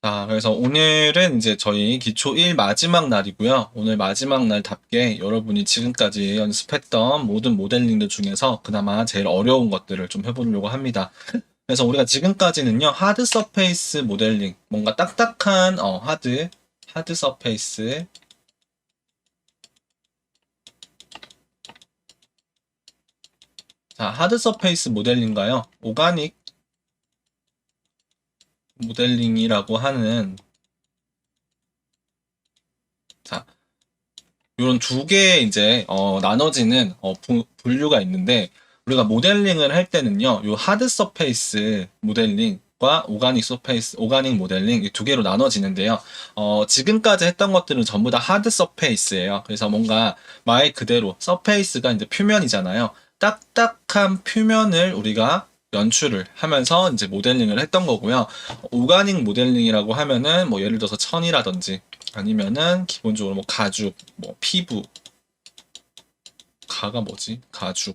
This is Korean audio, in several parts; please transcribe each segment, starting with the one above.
그래서 오늘은 이제 저희 기초 1 마지막 날이고요. 오늘 마지막 날답게 여러분이 지금까지 연습했던 모든 모델링들 중에서 그나마 제일 어려운 것들을 좀 해보려고 합니다. 그래서 우리가 지금까지는요, 하드 서페이스 모델링, 뭔가 딱딱한, 하드 서페이스, 자, 하드 서페이스 모델링과요, 오가닉 모델링이라고 하는, 자, 이런 두 개의 이제 나눠지는 분류가 있는데, 우리가 모델링을 할 때는요, 요 하드 서페이스 모델링과 오가닉 서페이스, 오가닉 모델링 이 두 개로 나눠지는데요. 지금까지 했던 것들은 전부 다 하드 서페이스예요. 그래서 뭔가 말 그대로 서페이스가 이제 표면이잖아요. 딱딱한 표면을 우리가 연출을 하면서 이제 모델링을 했던 거고요. 오가닉 모델링이라고 하면은 뭐 예를 들어서 천이라든지 아니면은 기본적으로 뭐 가죽, 뭐 피부, 가가 뭐지? 가죽,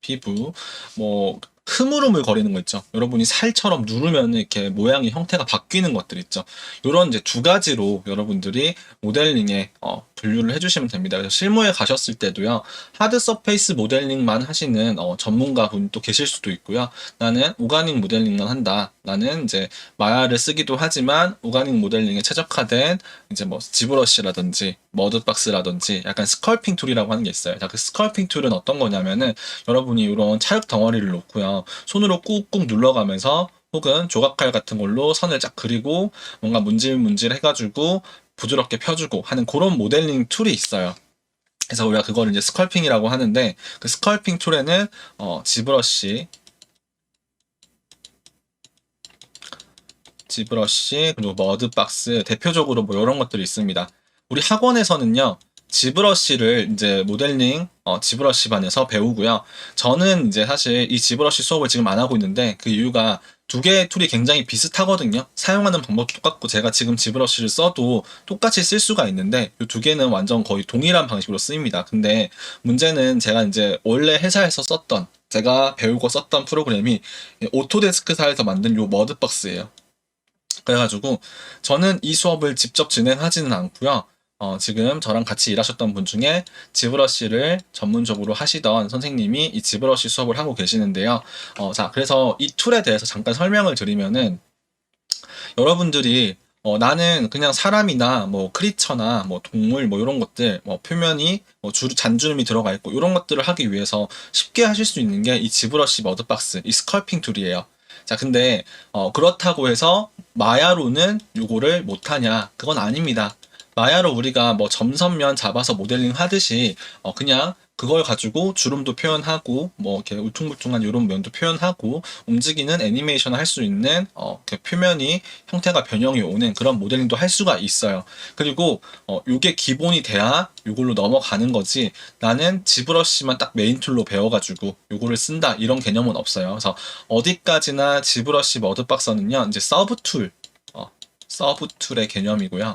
피부, 뭐 흐물흐물 거리는 거 있죠. 여러분이 살처럼 누르면 이렇게 모양이 형태가 바뀌는 것들 있죠. 이런 이제 두 가지로 여러분들이 모델링에 분류를 해주시면 됩니다. 그래서 실무에 가셨을 때도요, 하드 서페이스 모델링만 하시는 전문가분도 계실 수도 있고요. 나는 오가닉 모델링만 한다. 나는 이제 마야를 쓰기도 하지만 오가닉 모델링에 최적화된 이제 뭐 지브러시라든지 머드박스라든지 약간 스컬핑 툴이라고 하는 게 있어요. 자, 그 스컬핑 툴은 어떤 거냐면은 여러분이 이런 찰흙 덩어리를 놓고요, 손으로 꾹꾹 눌러가면서 혹은 조각칼 같은 걸로 선을 쫙 그리고 뭔가 문질문질 해가지고 부드럽게 펴주고 하는 그런 모델링 툴이 있어요. 그래서 우리가 그거를 이제 스컬핑이라고 하는데, 그 스컬핑 툴에는 지브러시 그리고 머드박스, 대표적으로 뭐 이런 것들이 있습니다. 우리 학원에서는요, 지브러시를 이제 모델링 지브러시 반에서 배우고요. 저는 이제 사실 이 지브러시 수업을 지금 안 하고 있는데, 그 이유가 두 개의 툴이 굉장히 비슷하거든요. 사용하는 방법도 똑같고 제가 지금 지브러시를 써도 똑같이 쓸 수가 있는데, 이 두 개는 완전 거의 동일한 방식으로 쓰입니다. 근데 문제는 제가 이제 원래 회사에서 썼던, 제가 배우고 썼던 프로그램이 오토데스크사에서 만든 요 머드박스예요. 그래가지고 저는 이 수업을 직접 진행하지는 않고요. 지금 저랑 같이 일하셨던 분 중에 지브러시를 전문적으로 하시던 선생님이 이 지브러시 수업을 하고 계시는데요. 자, 그래서 이 툴에 대해서 잠깐 설명을 드리면은, 여러분들이 나는 그냥 사람이나 뭐 크리처나 뭐 동물 뭐 이런 것들, 뭐 표면이 뭐 잔주름이 들어가 있고 이런 것들을 하기 위해서 쉽게 하실 수 있는 게 이 지브러시 머드박스, 이 스컬핑 툴이에요. 자, 근데 그렇다고 해서 마야로는 요거를 못하냐? 그건 아닙니다. 마야로 우리가 뭐 점선면 잡아서 모델링 하듯이 그냥 그걸 가지고 주름도 표현하고 뭐 이렇게 울퉁불퉁한 이런 면도 표현하고 움직이는 애니메이션을 할 수 있는 그 표면이 형태가 변형이 오는 그런 모델링도 할 수가 있어요. 그리고 요게 기본이 돼야 요걸로 넘어가는 거지, 나는 지브러시만 딱 메인 툴로 배워가지고 요거를 쓴다 이런 개념은 없어요. 그래서 어디까지나 지브러시 머드박스는요, 이제 서브 툴의 개념이고요.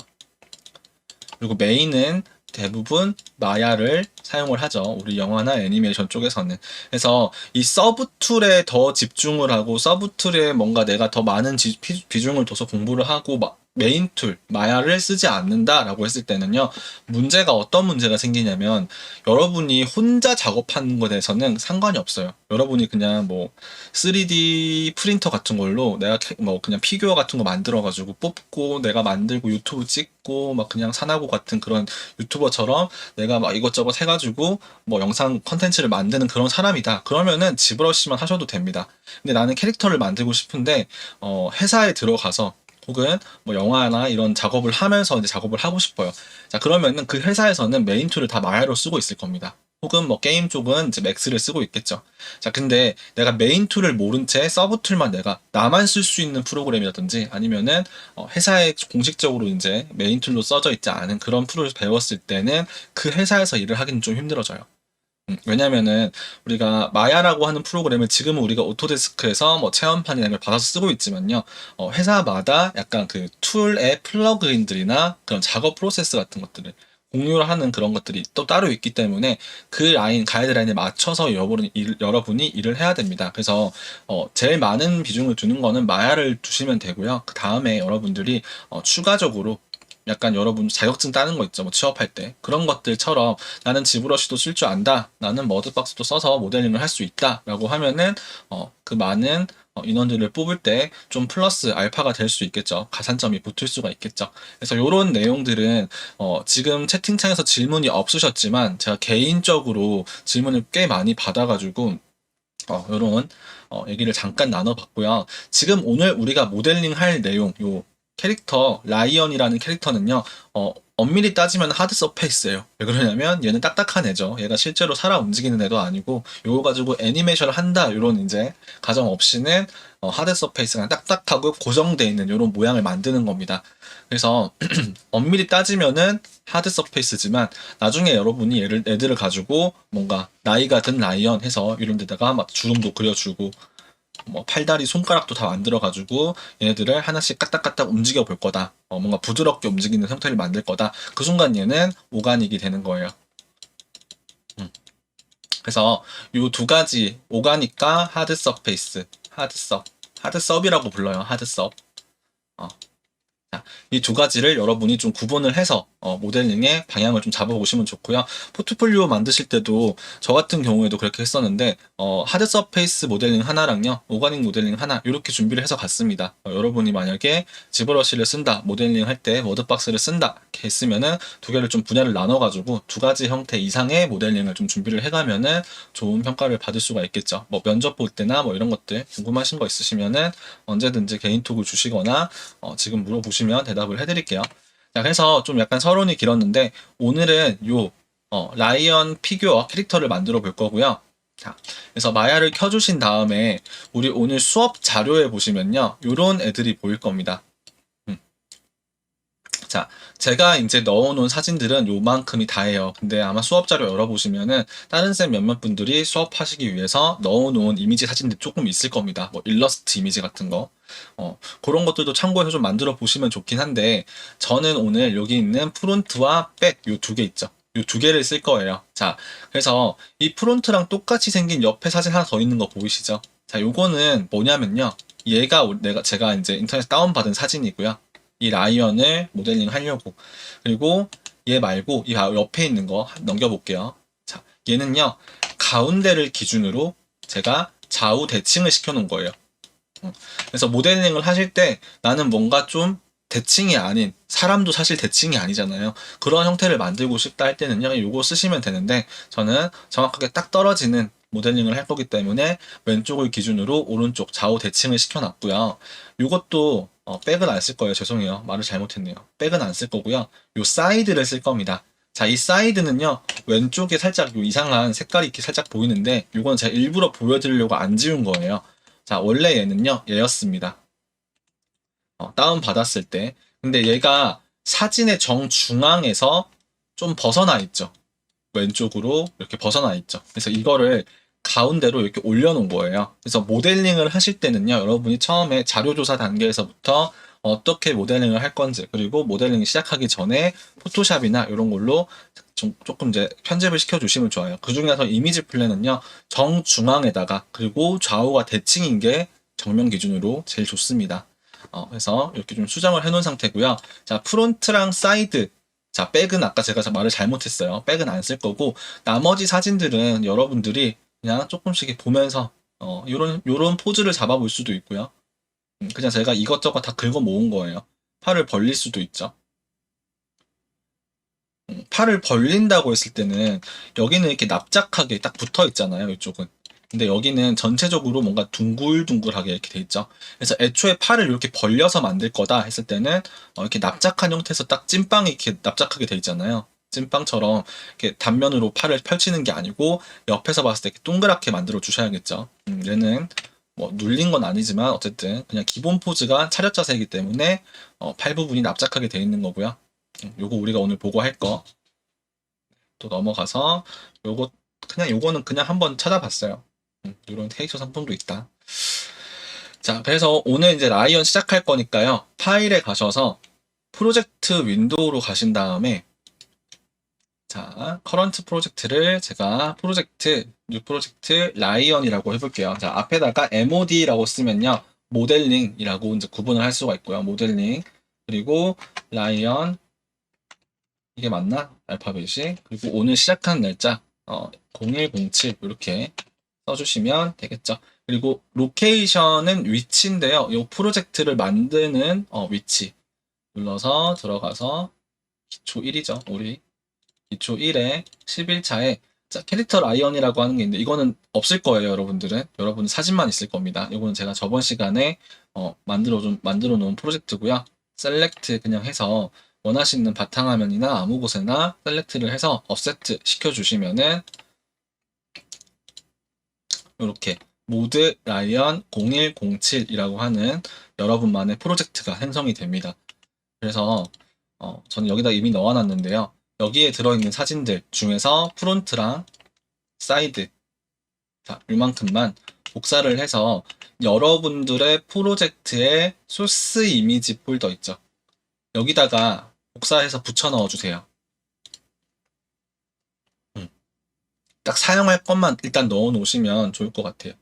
그리고 메인은 대부분 마야를 사용을 하죠. 우리 영화나 애니메이션 쪽에서는. 그래서 이 서브 툴에 더 집중을 하고 서브 툴에 뭔가 내가 더 많은 비중을 둬서 공부를 하고 메인 툴, 마야를 쓰지 않는다라고 했을 때는요, 문제가 어떤 문제가 생기냐면, 여러분이 혼자 작업하는 것에 대해서는 상관이 없어요. 여러분이 그냥 뭐 3D 프린터 같은 걸로 내가 뭐 그냥 피규어 같은 거 만들어가지고 뽑고 내가 만들고 유튜브 찍고 막 그냥 사나고 같은 그런 유튜버처럼 내가 막 이것저것 해가지고 뭐 영상 컨텐츠를 만드는 그런 사람이다. 그러면은 지브러시만 하셔도 됩니다. 근데 나는 캐릭터를 만들고 싶은데 회사에 들어가서 혹은 뭐 영화나 이런 작업을 하면서 이제 작업을 하고 싶어요. 자, 그러면은 그 회사에서는 메인 툴을 다 마야로 쓰고 있을 겁니다. 혹은 뭐 게임 쪽은 이제 맥스를 쓰고 있겠죠. 자, 근데 내가 메인 툴을 모른 채 서브 툴만 내가 나만 쓸 수 있는 프로그램이라든지 아니면은 회사에 공식적으로 이제 메인 툴로 써져 있지 않은 그런 프로를 배웠을 때는 그 회사에서 일을 하기는 좀 힘들어져요. 왜냐면은 우리가 마야라고 하는 프로그램을 지금은 우리가 오토데스크에서 뭐 체험판이라는 걸 받아서 쓰고 있지만요, 회사마다 약간 그 툴의 플러그인들이나 그런 작업 프로세스 같은 것들을 공유를 하는 그런 것들이 또 따로 있기 때문에 그 라인, 가이드라인에 맞춰서 여러분이 일을 해야 됩니다. 그래서 제일 많은 비중을 두는 거는 마야를 두시면 되고요. 그 다음에 여러분들이 추가적으로 약간 여러분 자격증 따는 거 있죠. 뭐 취업할 때. 그런 것들처럼 나는 지브러시도 쓸 줄 안다. 나는 머드박스도 써서 모델링을 할 수 있다. 라고 하면은 그 많은 인원들을 뽑을 때 좀 플러스 알파가 될 수 있겠죠. 가산점이 붙을 수가 있겠죠. 그래서 이런 내용들은 지금 채팅창에서 질문이 없으셨지만 제가 개인적으로 질문을 꽤 많이 받아가지고 요런 얘기를 잠깐 나눠봤고요. 지금 오늘 우리가 모델링 할 내용, 요 캐릭터 라이언이라는 캐릭터는요. 엄밀히 따지면 하드 서페이스예요. 왜 그러냐면 얘는 딱딱한 애죠. 얘가 실제로 살아 움직이는 애도 아니고 요거 가지고 애니메이션을 한다 요런 이제 가정 없이는 하드 서페이스가 딱딱하고 고정되어 있는 요런 모양을 만드는 겁니다. 그래서 엄밀히 따지면은 하드 서페이스지만 나중에 여러분이 애들을 가지고 뭔가 나이가 든 라이언 해서 이런 데다가 막 주름도 그려주고 뭐 팔다리 손가락도 다 만들어가지고 얘네들을 하나씩 까딱까딱 움직여 볼 거다. 뭔가 부드럽게 움직이는 형태를 만들 거다. 그 순간 얘는 오가닉이 되는 거예요. 그래서 이 두 가지 오가닉과 하드 서페이스, 하드섭이라고 불러요. 하드섭. 이 두 가지를 여러분이 좀 구분을 해서 모델링의 방향을 좀 잡아보시면 좋고요. 포트폴리오 만드실 때도 저 같은 경우에도 그렇게 했었는데 하드 서페이스 모델링 하나랑요 오가닉 모델링 하나 이렇게 준비를 해서 갔습니다. 여러분이 만약에 지브러시를 쓴다, 모델링 할 때 워드박스를 쓴다 이렇게 했으면은 두 개를 좀 분야를 나눠가지고 두 가지 형태 이상의 모델링을 좀 준비를 해가면은 좋은 평가를 받을 수가 있겠죠. 뭐 면접 볼 때나 뭐 이런 것들 궁금하신 거 있으시면은 언제든지 개인톡을 주시거나 지금 물어보시면 대답을 해드릴게요. 자, 그래서 좀 약간 서론이 길었는데 오늘은 요 라이언 피규어 캐릭터를 만들어 볼 거고요. 자, 그래서 마야를 켜주신 다음에 우리 오늘 수업 자료에 보시면요, 요런 애들이 보일 겁니다. 자, 제가 이제 넣어놓은 사진들은 요만큼이 다예요. 근데 아마 수업 자료 열어보시면은 다른 쌤 몇몇 분들이 수업하시기 위해서 넣어놓은 이미지 사진들이 조금 있을 겁니다. 뭐 일러스트 이미지 같은 거. 그런 것들도 참고해서 좀 만들어 보시면 좋긴 한데 저는 오늘 여기 있는 프론트와 백 요 두 개 있죠. 요 두 개를 쓸 거예요. 자, 그래서 이 프론트랑 똑같이 생긴 옆에 사진 하나 더 있는 거 보이시죠? 자, 요거는 뭐냐면요. 얘가 제가 이제 인터넷 다운받은 사진이고요. 이 라이언을 모델링 하려고. 그리고 얘 말고 이 옆에 있는 거 넘겨볼게요. 자, 얘는요. 가운데를 기준으로 제가 좌우 대칭을 시켜놓은 거예요. 그래서 모델링을 하실 때 나는 뭔가 좀 대칭이 아닌, 사람도 사실 대칭이 아니잖아요. 그런 형태를 만들고 싶다 할 때는요, 요거 쓰시면 되는데 저는 정확하게 딱 떨어지는 모델링을 할 거기 때문에 왼쪽을 기준으로 오른쪽 좌우 대칭을 시켜놨고요. 요것도 백은 안 쓸 거예요. 죄송해요. 말을 잘못했네요. 백은 안 쓸 거고요. 요 사이드를 쓸 겁니다. 자, 이 사이드는요, 왼쪽에 살짝 요 이상한 색깔이 이렇게 살짝 보이는데, 요건 제가 일부러 보여드리려고 안 지운 거예요. 자, 원래 얘는요, 얘였습니다. 다운받았을 때. 근데 얘가 사진의 정중앙에서 좀 벗어나 있죠. 왼쪽으로 이렇게 벗어나 있죠. 그래서 이거를 가운데로 이렇게 올려놓은 거예요. 그래서 모델링을 하실 때는요, 여러분이 처음에 자료조사 단계에서부터 어떻게 모델링을 할 건지, 그리고 모델링 시작하기 전에 포토샵이나 이런 걸로 조금 이제 편집을 시켜주시면 좋아요. 그 중에서 이미지 플랜은요, 정중앙에다가, 그리고 좌우가 대칭인 게 정면 기준으로 제일 좋습니다. 그래서 이렇게 좀 수정을 해놓은 상태고요. 자, 프론트랑 사이드. 자, 백은 아까 제가 말을 잘못했어요. 백은 안 쓸 거고, 나머지 사진들은 여러분들이 그냥 조금씩 보면서, 요런 포즈를 잡아볼 수도 있고요. 그냥 제가 이것저것 다 긁어 모은 거예요. 팔을 벌릴 수도 있죠. 팔을 벌린다고 했을 때는 여기는 이렇게 납작하게 딱 붙어 있잖아요. 이쪽은. 근데 여기는 전체적으로 뭔가 둥글둥글하게 이렇게 돼 있죠. 그래서 애초에 팔을 이렇게 벌려서 만들 거다 했을 때는 이렇게 납작한 형태에서 딱 찐빵이 이렇게 납작하게 돼 있잖아요. 찐빵처럼 이렇게 단면으로 팔을 펼치는 게 아니고 옆에서 봤을 때 이렇게 동그랗게 만들어 주셔야겠죠. 얘는 뭐 눌린 건 아니지만 어쨌든 그냥 기본 포즈가 차렷 자세이기 때문에 팔 부분이 납작하게 돼 있는 거고요. 요거 우리가 오늘 보고 할 거 또 넘어가서 요거는 그냥 한번 찾아봤어요. 이런 테이크 상품도 있다. 자, 그래서 오늘 이제 라이언 시작할 거니까요. 파일에 가셔서 프로젝트 윈도우로 가신 다음에 자, 커런트 프로젝트를 제가 뉴 프로젝트 라이언이라고 해볼게요. 자, 앞에다가 MOD라고 쓰면요. 모델링이라고 이제 구분을 할 수가 있고요. 모델링. 그리고 라이언. 이게 맞나? 알파벳이. 그리고 오늘 시작하는 날짜. 0107 이렇게 써주시면 되겠죠. 그리고 로케이션은 위치인데요. 이 프로젝트를 만드는 위치 눌러서 들어가서 기초 1이죠. 우리 기초 1에 11차에 자, 캐릭터 라이언이라고 하는 게 있는데 이거는 없을 거예요, 여러분들은. 여러분 사진만 있을 겁니다. 이거는 제가 저번 시간에 만들어 놓은 프로젝트고요. 셀렉트 그냥 해서 원하시는 바탕화면이나 아무 곳에나 셀렉트를 해서 offset 시켜주시면은 이렇게 모드 라이언 0107이라고 하는 여러분만의 프로젝트가 생성이 됩니다. 그래서 저는 여기다 이미 넣어놨는데요. 여기에 들어있는 사진들 중에서 프론트랑 사이드 자, 이만큼만 복사를 해서 여러분들의 프로젝트의 소스 이미지 폴더 있죠. 여기다가 복사해서 붙여 넣어주세요. 딱 사용할 것만 일단 넣어 놓으시면 좋을 것 같아요.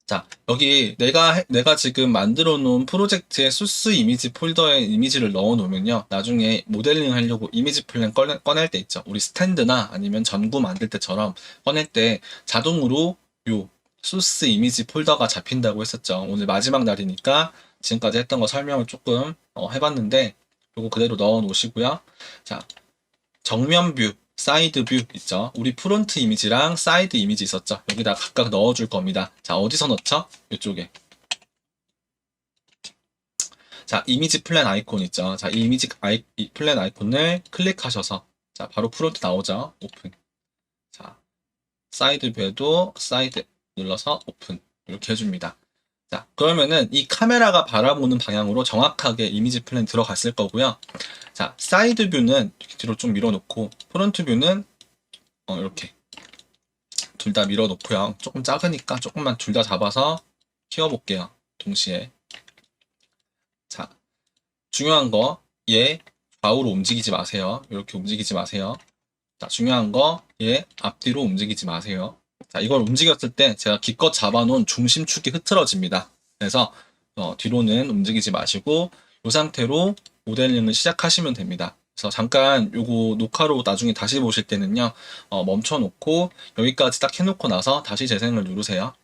자, 여기 내가 지금 만들어 놓은 프로젝트의 소스 이미지 폴더에 이미지를 넣어 놓으면요. 나중에 모델링 하려고 이미지 플랜 꺼낼 때 있죠. 우리 스탠드나 아니면 전구 만들 때처럼 꺼낼 때 자동으로 요 소스 이미지 폴더가 잡힌다고 했었죠. 오늘 마지막 날이니까 지금까지 했던 거 설명을 조금 해봤는데 요거 그대로 넣어 놓으시고요. 자, 정면 뷰, 사이드 뷰 있죠. 우리 프론트 이미지랑 사이드 이미지 있었죠. 여기다 각각 넣어줄 겁니다. 자, 어디서 넣죠? 이쪽에. 자, 이미지 플랜 아이콘 있죠. 자, 이 플랜 아이콘을 클릭하셔서 자, 바로 프론트 나오죠. 오픈. 자, 사이드 뷰에도 사이드 눌러서 오픈. 이렇게 해줍니다. 자, 그러면은 이 카메라가 바라보는 방향으로 정확하게 이미지 플랜 들어갔을 거고요. 자, 사이드 뷰는 뒤로 좀 밀어놓고 프론트 뷰는 이렇게 둘 다 밀어놓고요. 조금 작으니까 조금만 둘 다 잡아서 키워볼게요. 동시에. 자, 중요한 거, 얘 좌우로 움직이지 마세요. 이렇게 움직이지 마세요. 자, 중요한 거, 얘 앞뒤로 움직이지 마세요. 자, 이걸 움직였을 때 제가 기껏 잡아놓은 중심축이 흐트러집니다. 그래서 뒤로는 움직이지 마시고 이 상태로 모델링을 시작하시면 됩니다. 그래서 잠깐 요거 녹화로 나중에 다시 보실 때는요 멈춰놓고 여기까지 딱 해놓고 나서 다시 재생을 누르세요.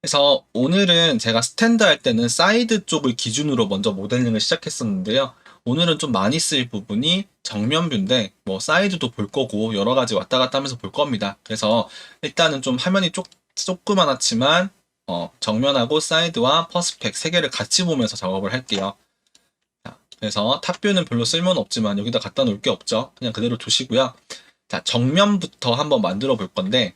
그래서 오늘은 제가 스탠드 할 때는 사이드 쪽을 기준으로 먼저 모델링을 시작했었는데요. 오늘은 좀 많이 쓰일 부분이 정면뷰인데 뭐 사이드도 볼 거고 여러 가지 왔다 갔다 하면서 볼 겁니다. 그래서 일단은 좀 화면이 조그만하지만 정면하고 사이드와 퍼스펙 세 개를 같이 보면서 작업을 할게요. 자, 그래서 탑뷰는 별로 쓸모는 없지만 여기다 갖다 놓을 게 없죠. 그냥 그대로 두시고요. 자, 정면부터 한번 만들어 볼 건데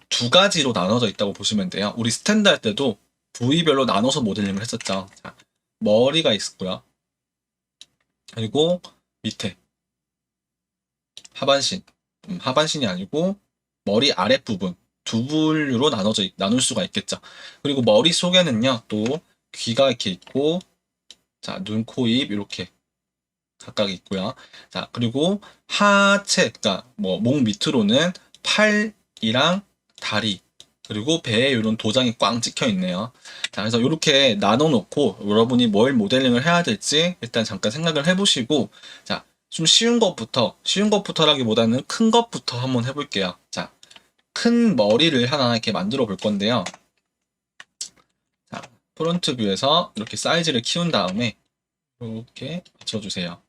두 가지로 나눠져 있다고 보시면 돼요. 우리 스탠드 할 때도 부위별로 나눠서 모델링을 했었죠. 자, 머리가 있고요. 그리고 밑에 하반신, 하반신이 아니고 머리 아랫부분 두 분류로 나눌 수가 있겠죠. 그리고 머리 속에는요, 또 귀가 이렇게 있고, 자, 눈, 코, 입 이렇게 각각 있고요. 자, 그리고 하체, 그러니까 뭐 목 밑으로는 팔이랑 다리, 그리고 배에 이런 도장이 꽝 찍혀 있네요. 자, 그래서 이렇게 나눠놓고 여러분이 뭘 모델링을 해야 될지 일단 잠깐 생각을 해보시고, 자, 좀 쉬운 것부터라기보다는 큰 것부터 한번 해볼게요. 자, 큰 머리를 하나 이렇게 만들어 볼 건데요. 자, 프론트 뷰에서 이렇게 사이즈를 키운 다음에 이렇게 맞춰주세요.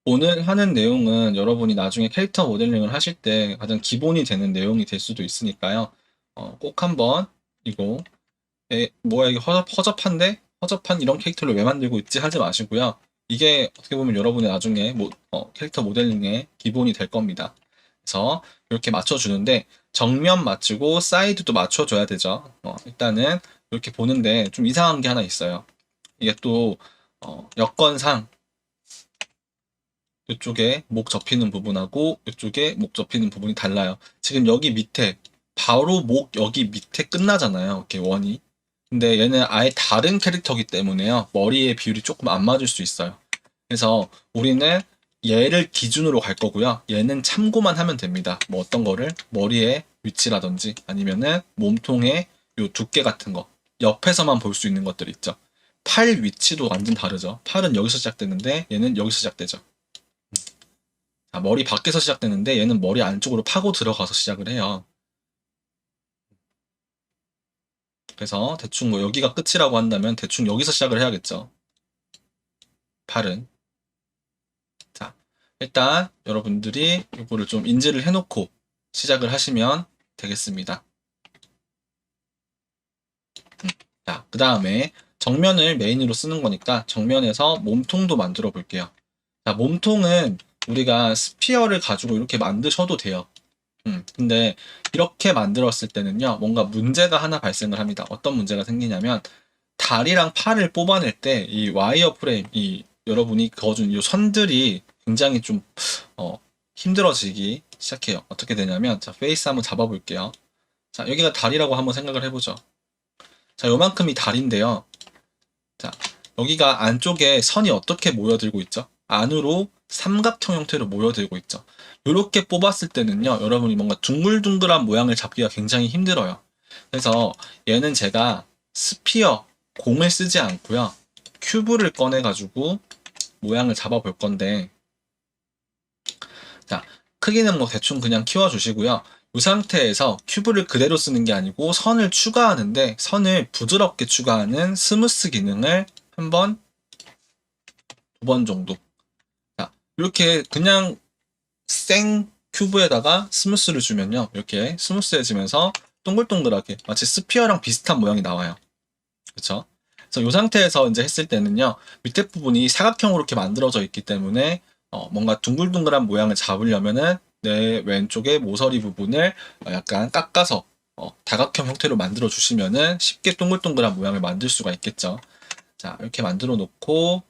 오늘 하는 내용은 여러분이 나중에 캐릭터 모델링을 하실 때 가장 기본이 되는 내용이 될 수도 있으니까요. 꼭 한번 이거 뭐야 이게 허접한데? 허접한 이런 캐릭터를 왜 만들고 있지? 하지 마시고요. 이게 어떻게 보면 여러분의 나중에 캐릭터 모델링의 기본이 될 겁니다. 그래서 이렇게 맞춰주는데 정면 맞추고 사이드도 맞춰줘야 되죠. 일단은 이렇게 보는데 좀 이상한 게 하나 있어요. 이게 또 여건상 이쪽에 목 접히는 부분하고 이쪽에 목 접히는 부분이 달라요. 지금 여기 밑에 바로 목 여기 밑에 끝나잖아요. 이렇게 원이. 근데 얘는 아예 다른 캐릭터이기 때문에요. 머리의 비율이 조금 안 맞을 수 있어요. 그래서 우리는 얘를 기준으로 갈 거고요. 얘는 참고만 하면 됩니다. 뭐 어떤 거를 머리의 위치라든지 아니면은 몸통의 요 두께 같은 거 옆에서만 볼 수 있는 것들 있죠. 팔 위치도 완전 다르죠. 팔은 여기서 시작되는데 얘는 여기서 시작되죠. 자, 머리 밖에서 시작되는데 얘는 머리 안쪽으로 파고 들어가서 시작을 해요. 그래서 대충 뭐 여기가 끝이라고 한다면 대충 여기서 시작을 해야겠죠. 팔은. 자, 일단 여러분들이 이거를 좀 인지를 해놓고 시작을 하시면 되겠습니다. 자, 그 다음에 정면을 메인으로 쓰는 거니까 정면에서 몸통도 만들어 볼게요. 자, 몸통은 우리가 스피어를 가지고 이렇게 만드셔도 돼요. 근데 이렇게 만들었을 때는요, 뭔가 문제가 하나 발생을 합니다. 어떤 문제가 생기냐면 다리랑 팔을 뽑아낼 때 이 와이어 프레임, 이 여러분이 그어준 이 선들이 굉장히 좀 힘들어지기 시작해요. 어떻게 되냐면 자, 페이스 한번 잡아볼게요. 자, 여기가 다리라고 한번 생각을 해보죠. 자, 요만큼이 다리인데요. 자, 여기가 안쪽에 선이 어떻게 모여들고 있죠? 안으로 삼각형 형태로 모여들고 있죠. 이렇게 뽑았을 때는요, 여러분이 뭔가 둥글둥글한 모양을 잡기가 굉장히 힘들어요. 그래서 얘는 제가 스피어, 공을 쓰지 않고요, 큐브를 꺼내가지고 모양을 잡아볼 건데, 자, 크기는 뭐 대충 그냥 키워주시고요. 이 상태에서 큐브를 그대로 쓰는 게 아니고 선을 추가하는데 선을 부드럽게 추가하는 스무스 기능을 한번, 두 번 정도. 자, 이렇게 그냥 생 큐브에다가 스무스를 주면요. 이렇게 스무스해지면서 동글동글하게 마치 스피어랑 비슷한 모양이 나와요. 그렇죠? 그래서 이 상태에서 이제 했을 때는요. 밑에 부분이 사각형으로 이렇게 만들어져 있기 때문에 뭔가 둥글둥글한 모양을 잡으려면은 내 왼쪽의 모서리 부분을 약간 깎아서 다각형 형태로 만들어 주시면은 쉽게 동글동글한 모양을 만들 수가 있겠죠. 자, 이렇게 만들어 놓고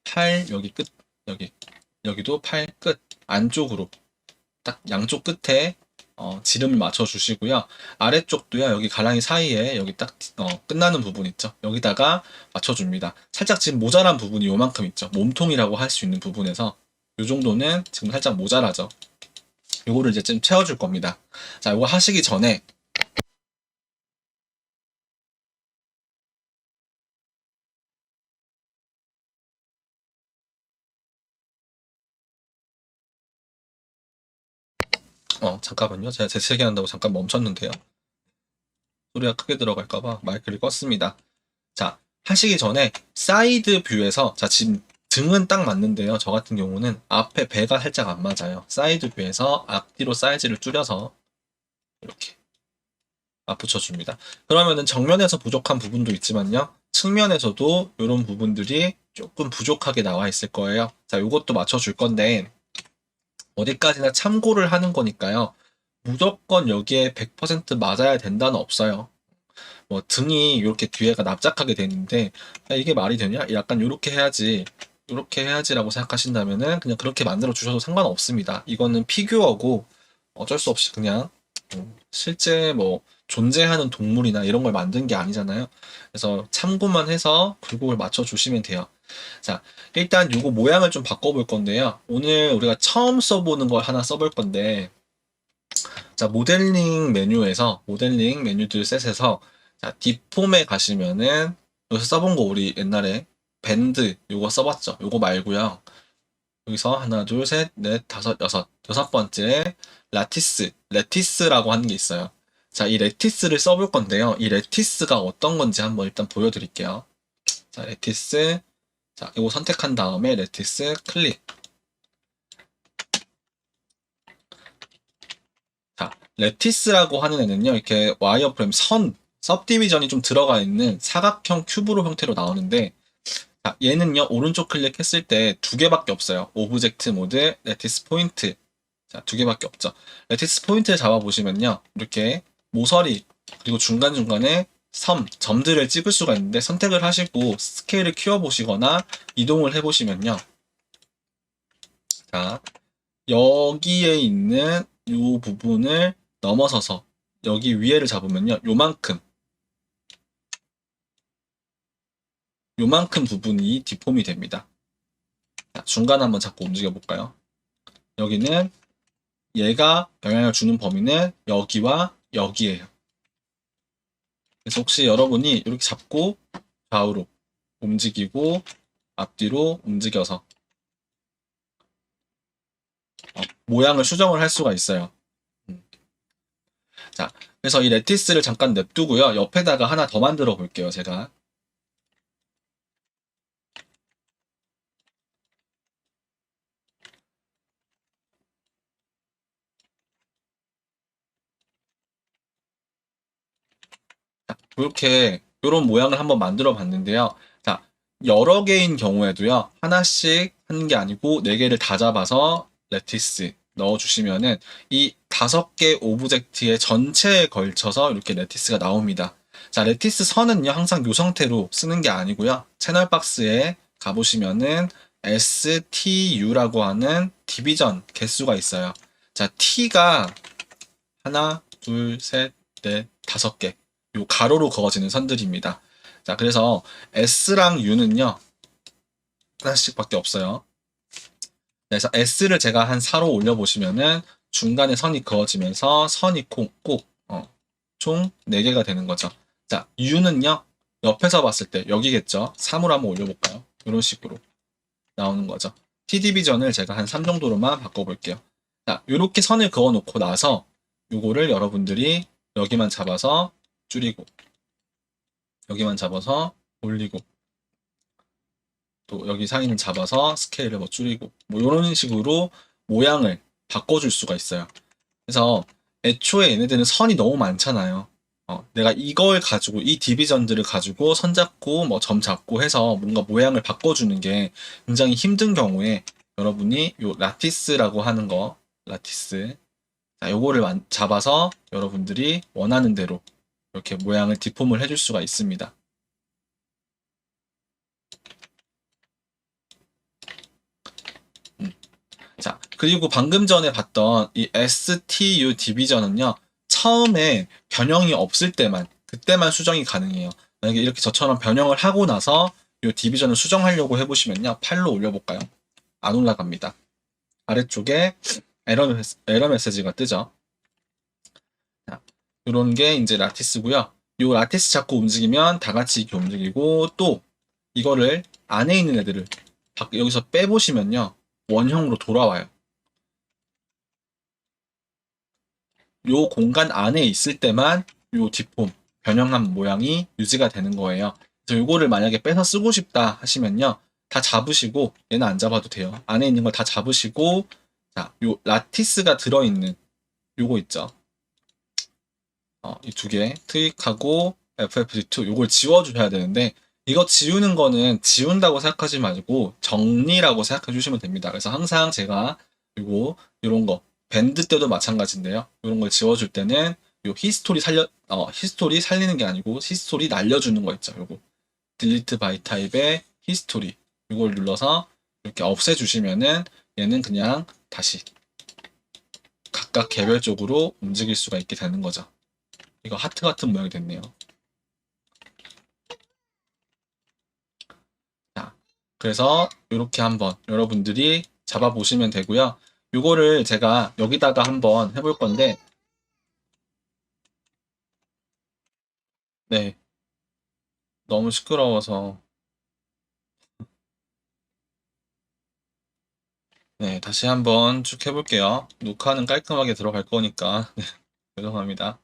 팔 여기 끝, 여기도 팔 끝 안쪽으로 딱 양쪽 끝에 지름을 맞춰 주시고요. 아래쪽도요. 여기 가랑이 사이에 여기 딱 끝나는 부분 있죠. 여기다가 맞춰 줍니다. 살짝 지금 모자란 부분이 요만큼 있죠. 몸통이라고 할 수 있는 부분에서 요 정도는 지금 살짝 모자라죠. 요거를 이제 좀 채워줄 겁니다. 자, 요거 하시기 전에 잠깐만요. 제가 재채기한다고 잠깐 멈췄는데요. 소리가 크게 들어갈까봐 마이크를 껐습니다. 자, 하시기 전에 사이드 뷰에서 자, 지금 등은 딱 맞는데요. 저 같은 경우는 앞에 배가 살짝 안 맞아요. 사이드 뷰에서 앞뒤로 사이즈를 줄여서 이렇게 맞붙여줍니다. 그러면은 정면에서 부족한 부분도 있지만요. 측면에서도 이런 부분들이 조금 부족하게 나와 있을 거예요. 자, 이것도 맞춰줄 건데 어디까지나 참고를 하는 거니까요. 무조건 여기에 100% 맞아야 된다는 없어요. 뭐 등이 이렇게 뒤에가 납작하게 돼 있는데 야, 이게 말이 되냐? 약간 이렇게 해야지 이렇게 해야지라고 생각하신다면은 그냥 그렇게 만들어 주셔도 상관없습니다. 이거는 피규어고 어쩔 수 없이 그냥 실제 뭐 존재하는 동물이나 이런 걸 만든 게 아니잖아요. 그래서 참고만 해서 굴곡을 맞춰 주시면 돼요. 자, 일단 요거 모양을 좀 바꿔볼 건데요. 오늘 우리가 처음 써보는 걸 하나 써볼 건데 자, 모델링 메뉴에서 모델링 메뉴들 셋에서 자, 디폼에 가시면은 여기서 써본 거 우리 옛날에 밴드 요거 써봤죠. 요거 말고요. 여기서 하나, 둘, 셋, 넷, 다섯, 여섯 번째 레티스라고 하는 게 있어요. 자, 이 레티스를 써볼 건데요. 이 레티스가 어떤 건지 한번 일단 보여드릴게요. 자, 레티스. 자, 이거 선택한 다음에 레티스 클릭. 자, 레티스라고 하는 애는요, 이렇게 와이어프레임 सब디비전이 좀 들어가 있는 사각형 큐브로 형태로 나오는데, 자, 얘는요, 오른쪽 클릭했을 때 두 개밖에 없어요. 오브젝트 모드, 레티스 포인트. 자, 두 개밖에 없죠. 레티스 포인트를 잡아보시면요, 이렇게 모서리, 그리고 중간중간에 점들을 찍을 수가 있는데, 선택을 하시고 스케일을 키워보시거나 이동을 해보시면요. 자, 여기에 있는 이 부분을 넘어서서 여기 위에를 잡으면요. 요만큼 요만큼 부분이 디폼이 됩니다. 자, 중간 한번 잡고 움직여 볼까요? 여기는 얘가 영향을 주는 범위는 여기와 여기예요. 그래서 혹시 여러분이 이렇게 잡고 좌우로 움직이고 앞뒤로 움직여서 모양을 수정을 할 수가 있어요. 자, 그래서 이 레티스를 잠깐 냅두고요. 옆에다가 하나 더 만들어 볼게요, 제가. 이렇게 이런 모양을 한번 만들어 봤는데요. 자, 여러 개인 경우에도요. 하나씩 하는 게 아니고 네 개를 다 잡아서 레티스 넣어 주시면은 이 5개 오브젝트의 전체에 걸쳐서 이렇게 레티스가 나옵니다. 자, 레티스 선은요. 항상 이 상태로 쓰는 게 아니고요. 채널 박스에 가보시면은 STU라고 하는 디비전 개수가 있어요. 자, T가 하나, 둘, 셋, 넷, 5개. 요 가로로 그어지는 선들입니다. 자, 그래서 S랑 U는요, 하나씩밖에 없어요. 그래서 S를 제가 한 4로 올려보시면은 중간에 선이 그어지면서 선이 총 4개가 되는 거죠. 자, U는요, 옆에서 봤을 때 여기겠죠. 3으로 한번 올려볼까요? 이런 식으로 나오는 거죠. T 디비전을 제가 한 3 정도로만 바꿔볼게요. 자, 이렇게 선을 그어 놓고 나서 요거를 여러분들이 여기만 잡아서 줄이고 여기만 잡아서 올리고 또 여기 사이는 잡아서 스케일을 뭐 줄이고 뭐 이런 식으로 모양을 바꿔줄 수가 있어요. 그래서 애초에 얘네들은 선이 너무 많잖아요. 내가 이걸 가지고 이 디비전들을 가지고 선 잡고 뭐 점 잡고 해서 뭔가 모양을 바꿔주는 게 굉장히 힘든 경우에 여러분이 요 라티스라고 하는 거 라티스 자, 요거를 잡아서 여러분들이 원하는 대로 이렇게 모양을 디폼을 해줄 수가 있습니다. 자, 그리고 방금 전에 봤던 이 STU 디비전은요, 처음에 변형이 없을 때만, 그때만 수정이 가능해요. 만약에 이렇게 저처럼 변형을 하고 나서 이 디비전을 수정하려고 해보시면요, 8로 올려볼까요? 안 올라갑니다. 아래쪽에 에러 메시지가 뜨죠. 자, 이런 게 이제 라티스고요. 이 라티스 잡고 움직이면 다 같이 이렇게 움직이고 또 이거를 안에 있는 애들을 여기서 빼보시면요, 원형으로 돌아와요. 요 공간 안에 있을 때만 요 디폼, 변형한 모양이 유지가 되는 거예요. 그래서 요거를 만약에 빼서 쓰고 싶다 하시면요. 다 잡으시고, 얘는 안 잡아도 돼요. 안에 있는 걸 다 잡으시고, 자, 요 라티스가 들어있는 요거 있죠. 이 두 개, 트윅하고 FFD2 요걸 지워주셔야 되는데, 이거 지우는 거는 지운다고 생각하지 말고 정리라고 생각해 주시면 됩니다. 그래서 항상 제가 요거, 요런 거, 밴드 때도 마찬가지인데요. 요런 걸 지워줄 때는 요 히스토리 살리는 게 아니고 히스토리 날려주는 거 있죠. 요거. 딜리트 바이 타입의 히스토리. 요걸 눌러서 이렇게 없애주시면은 얘는 그냥 다시 각각 개별적으로 움직일 수가 있게 되는 거죠. 이거 하트 같은 모양이 됐네요. 자, 그래서 이렇게 한번 여러분들이 잡아보시면 되고요. 요거를 제가 여기다가 한번 해볼 건데, 네, 너무 시끄러워서, 네, 다시 한번 쭉 해볼게요. 녹화는 깔끔하게 들어갈 거니까, 네, 죄송합니다.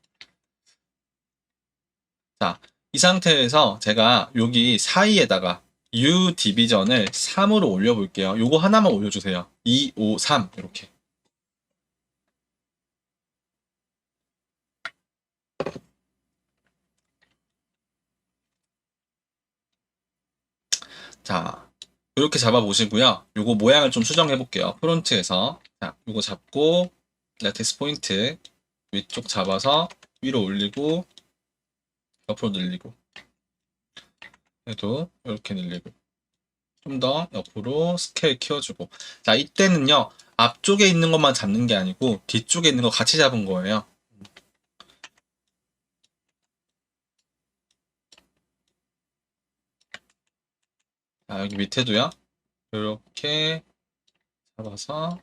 자, 이 상태에서 제가 여기 사이에다가 U 디비전을 3으로 올려볼게요. 요거 하나만 올려주세요. 2, 5, 3 이렇게. 자, 이렇게 잡아보시고요. 요거 모양을 좀 수정해 볼게요. 프론트에서. 자, 요거 잡고, 레티스 포인트 위쪽 잡아서 위로 올리고, 옆으로 늘리고, 해도 이렇게 늘리고, 좀 더 옆으로 스케일 키워주고. 자, 이때는요, 앞쪽에 있는 것만 잡는 게 아니고, 뒤쪽에 있는 거 같이 잡은 거예요. 여기 밑에도요. 이렇게 잡아서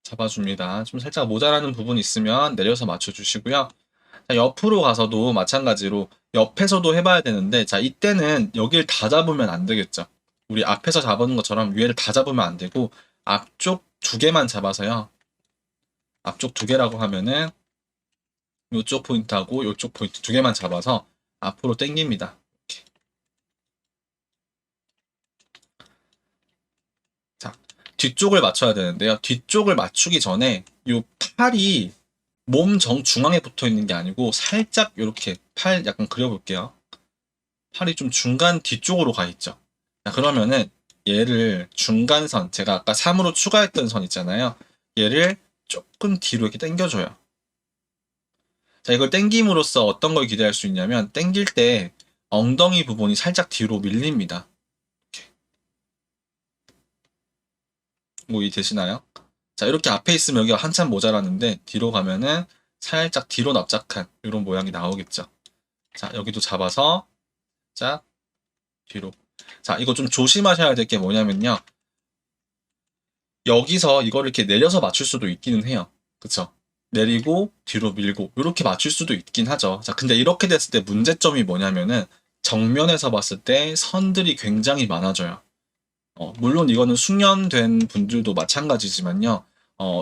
잡아줍니다. 좀 살짝 모자라는 부분이 있으면 내려서 맞춰주시고요. 자, 옆으로 가서도 마찬가지로 옆에서도 해봐야 되는데, 자, 이때는 여길 다 잡으면 안 되겠죠. 우리 앞에서 잡은 것처럼 위에를 다 잡으면 안 되고, 앞쪽 두 개만 잡아서요. 앞쪽 두 개라고 하면은, 이쪽 포인트하고 이쪽 포인트 두 개만 잡아서 앞으로 당깁니다. 이렇게. 자, 뒤쪽을 맞춰야 되는데요. 뒤쪽을 맞추기 전에 이 팔이 몸 정중앙에 붙어 있는 게 아니고 살짝 이렇게 팔 약간 그려볼게요. 팔이 좀 중간 뒤쪽으로 가 있죠. 자, 그러면은 얘를 중간선, 제가 아까 3으로 추가했던 선 있잖아요. 얘를 조금 뒤로 이렇게 당겨줘요. 자, 이걸 당김으로써 어떤 걸 기대할 수 있냐면, 당길 때 엉덩이 부분이 살짝 뒤로 밀립니다. 이렇게. 뭐 이해되시나요? 자, 이렇게 앞에 있으면 여기가 한참 모자라는데, 뒤로 가면은 살짝 뒤로 납작한 이런 모양이 나오겠죠. 자, 여기도 잡아서, 자, 뒤로. 자, 이거 좀 조심하셔야 될 게 뭐냐면요. 여기서 이거를 이렇게 내려서 맞출 수도 있기는 해요. 그쵸? 내리고 뒤로 밀고 이렇게 맞출 수도 있긴 하죠. 자, 근데 이렇게 됐을 때 문제점이 뭐냐면은 정면에서 봤을 때 선들이 굉장히 많아져요. 물론 이거는 숙련된 분들도 마찬가지지만요.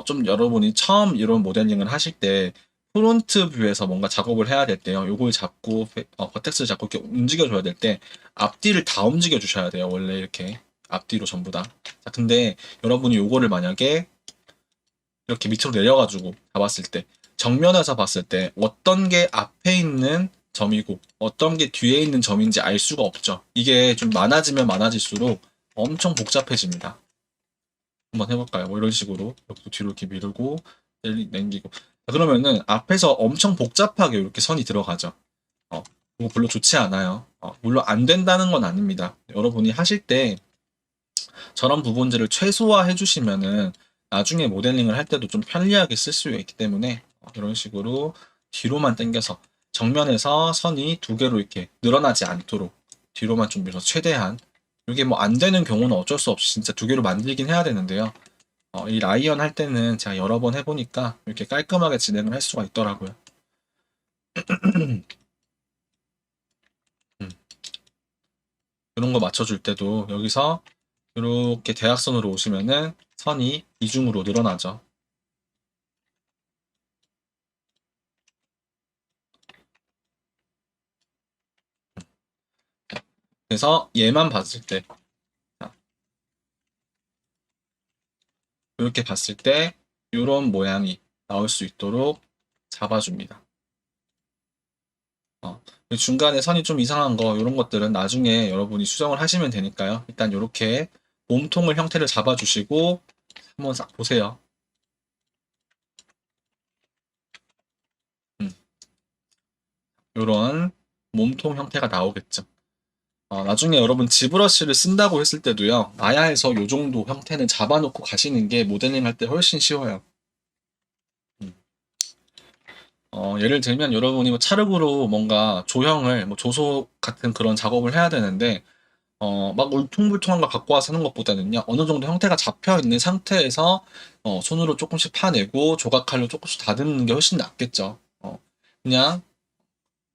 좀 여러분이 처음 이런 모델링을 하실 때 프론트 뷰에서 뭔가 작업을 해야 될 때요. 요걸 잡고 버텍스를 잡고 이렇게 움직여줘야 될 때 앞뒤를 다 움직여 주셔야 돼요. 원래 이렇게 앞뒤로 전부 다. 자, 근데 여러분이 요거를 만약에 이렇게 밑으로 내려가지고 잡았을 때 정면에서 봤을 때 어떤 게 앞에 있는 점이고 어떤 게 뒤에 있는 점인지 알 수가 없죠. 이게 좀 많아지면 많아질수록 엄청 복잡해집니다. 한번 해볼까요? 뭐 이런 식으로 여기도 뒤로 이렇게 밀고 당기고 그러면은 앞에서 엄청 복잡하게 이렇게 선이 들어가죠. 그거 별로 좋지 않아요. 물론 안 된다는 건 아닙니다. 여러분이 하실 때 저런 부분들을 최소화해 주시면은 나중에 모델링을 할 때도 좀 편리하게 쓸 수 있기 때문에 이런 식으로 뒤로만 당겨서 정면에서 선이 두 개로 이렇게 늘어나지 않도록 뒤로만 좀 밀어서 최대한 이게 뭐 안 되는 경우는 어쩔 수 없이 진짜 두 개로 만들긴 해야 되는데요. 이 라이언 할 때는 제가 여러 번 해보니까 이렇게 깔끔하게 진행을 할 수가 있더라고요. 음, 이런 거 맞춰줄 때도 여기서 이렇게 대각선으로 오시면은 선이 이중으로 늘어나죠. 그래서 얘만 봤을 때 이렇게 봤을 때 이런 모양이 나올 수 있도록 잡아줍니다. 중간에 선이 좀 이상한 거 이런 것들은 나중에 여러분이 수정을 하시면 되니까요. 일단 이렇게 몸통을 형태를 잡아주시고 한번 싹 보세요. 이런 몸통 형태가 나오겠죠. 나중에 여러분 지브러쉬를 쓴다고 했을 때도요. 나야에서 이 정도 형태는 잡아놓고 가시는 게 모델링 할 때 훨씬 쉬워요. 음. 예를 들면 여러분이 뭐 차르브로 뭔가 조형을 뭐 조소 같은 그런 작업을 해야 되는데 막 울퉁불퉁한 걸 갖고 와서 하는 것보다는요. 어느 정도 형태가 잡혀 있는 상태에서 손으로 조금씩 파내고 조각칼로 조금씩 다듬는 게 훨씬 낫겠죠. 그냥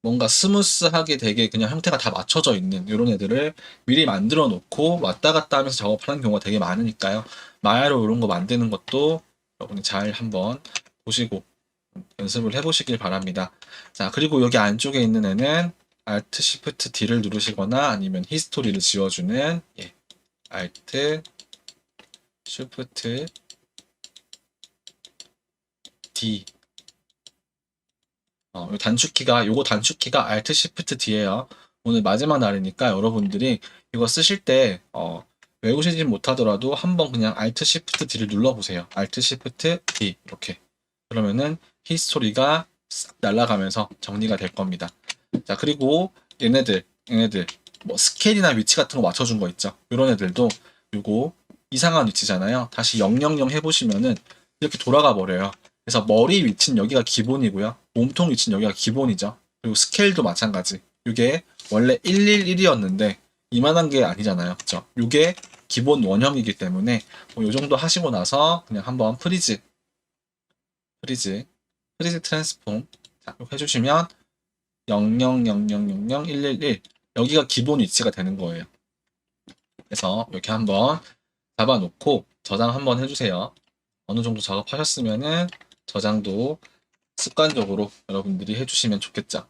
뭔가 스무스하게 되게 그냥 형태가 다 맞춰져 있는 이런 애들을 미리 만들어 놓고 왔다 갔다 하면서 작업하는 경우가 되게 많으니까요. 마야로 이런 거 만드는 것도 여러분이 잘 한번 보시고 연습을 해보시길 바랍니다. 자, 그리고 여기 안쪽에 있는 애는 Alt Shift D를 누르시거나 아니면 히스토리를 지워주는 Alt Shift D 요 단축키가 요거 단축키가 Alt Shift D예요. 오늘 마지막 날이니까 여러분들이 이거 쓰실 때 외우시진 못하더라도 한번 그냥 Alt Shift D를 눌러보세요. Alt Shift D 이렇게 그러면은 히스토리가 싹 날아가면서 정리가 될 겁니다. 자, 그리고 얘네들 뭐 스케일이나 위치 같은 거 맞춰준 거 있죠. 이런 애들도 요거 이상한 위치잖아요. 다시 000 해보시면은 이렇게 돌아가 버려요. 그래서 머리 위치는 여기가 기본이고요. 몸통 위치는 여기가 기본이죠. 그리고 스케일도 마찬가지. 이게 원래 111이었는데 이만한 게 아니잖아요. 그쵸? 이게 기본 원형이기 때문에 이 정도 하시고 나서 그냥 한번 프리즈 트랜스폼 자, 이렇게 해주시면 000000111 여기가 기본 위치가 되는 거예요. 그래서 이렇게 한번 잡아놓고 저장 한번 해주세요. 어느 정도 작업하셨으면은 저장도 습관적으로 여러분들이 해주시면 좋겠죠.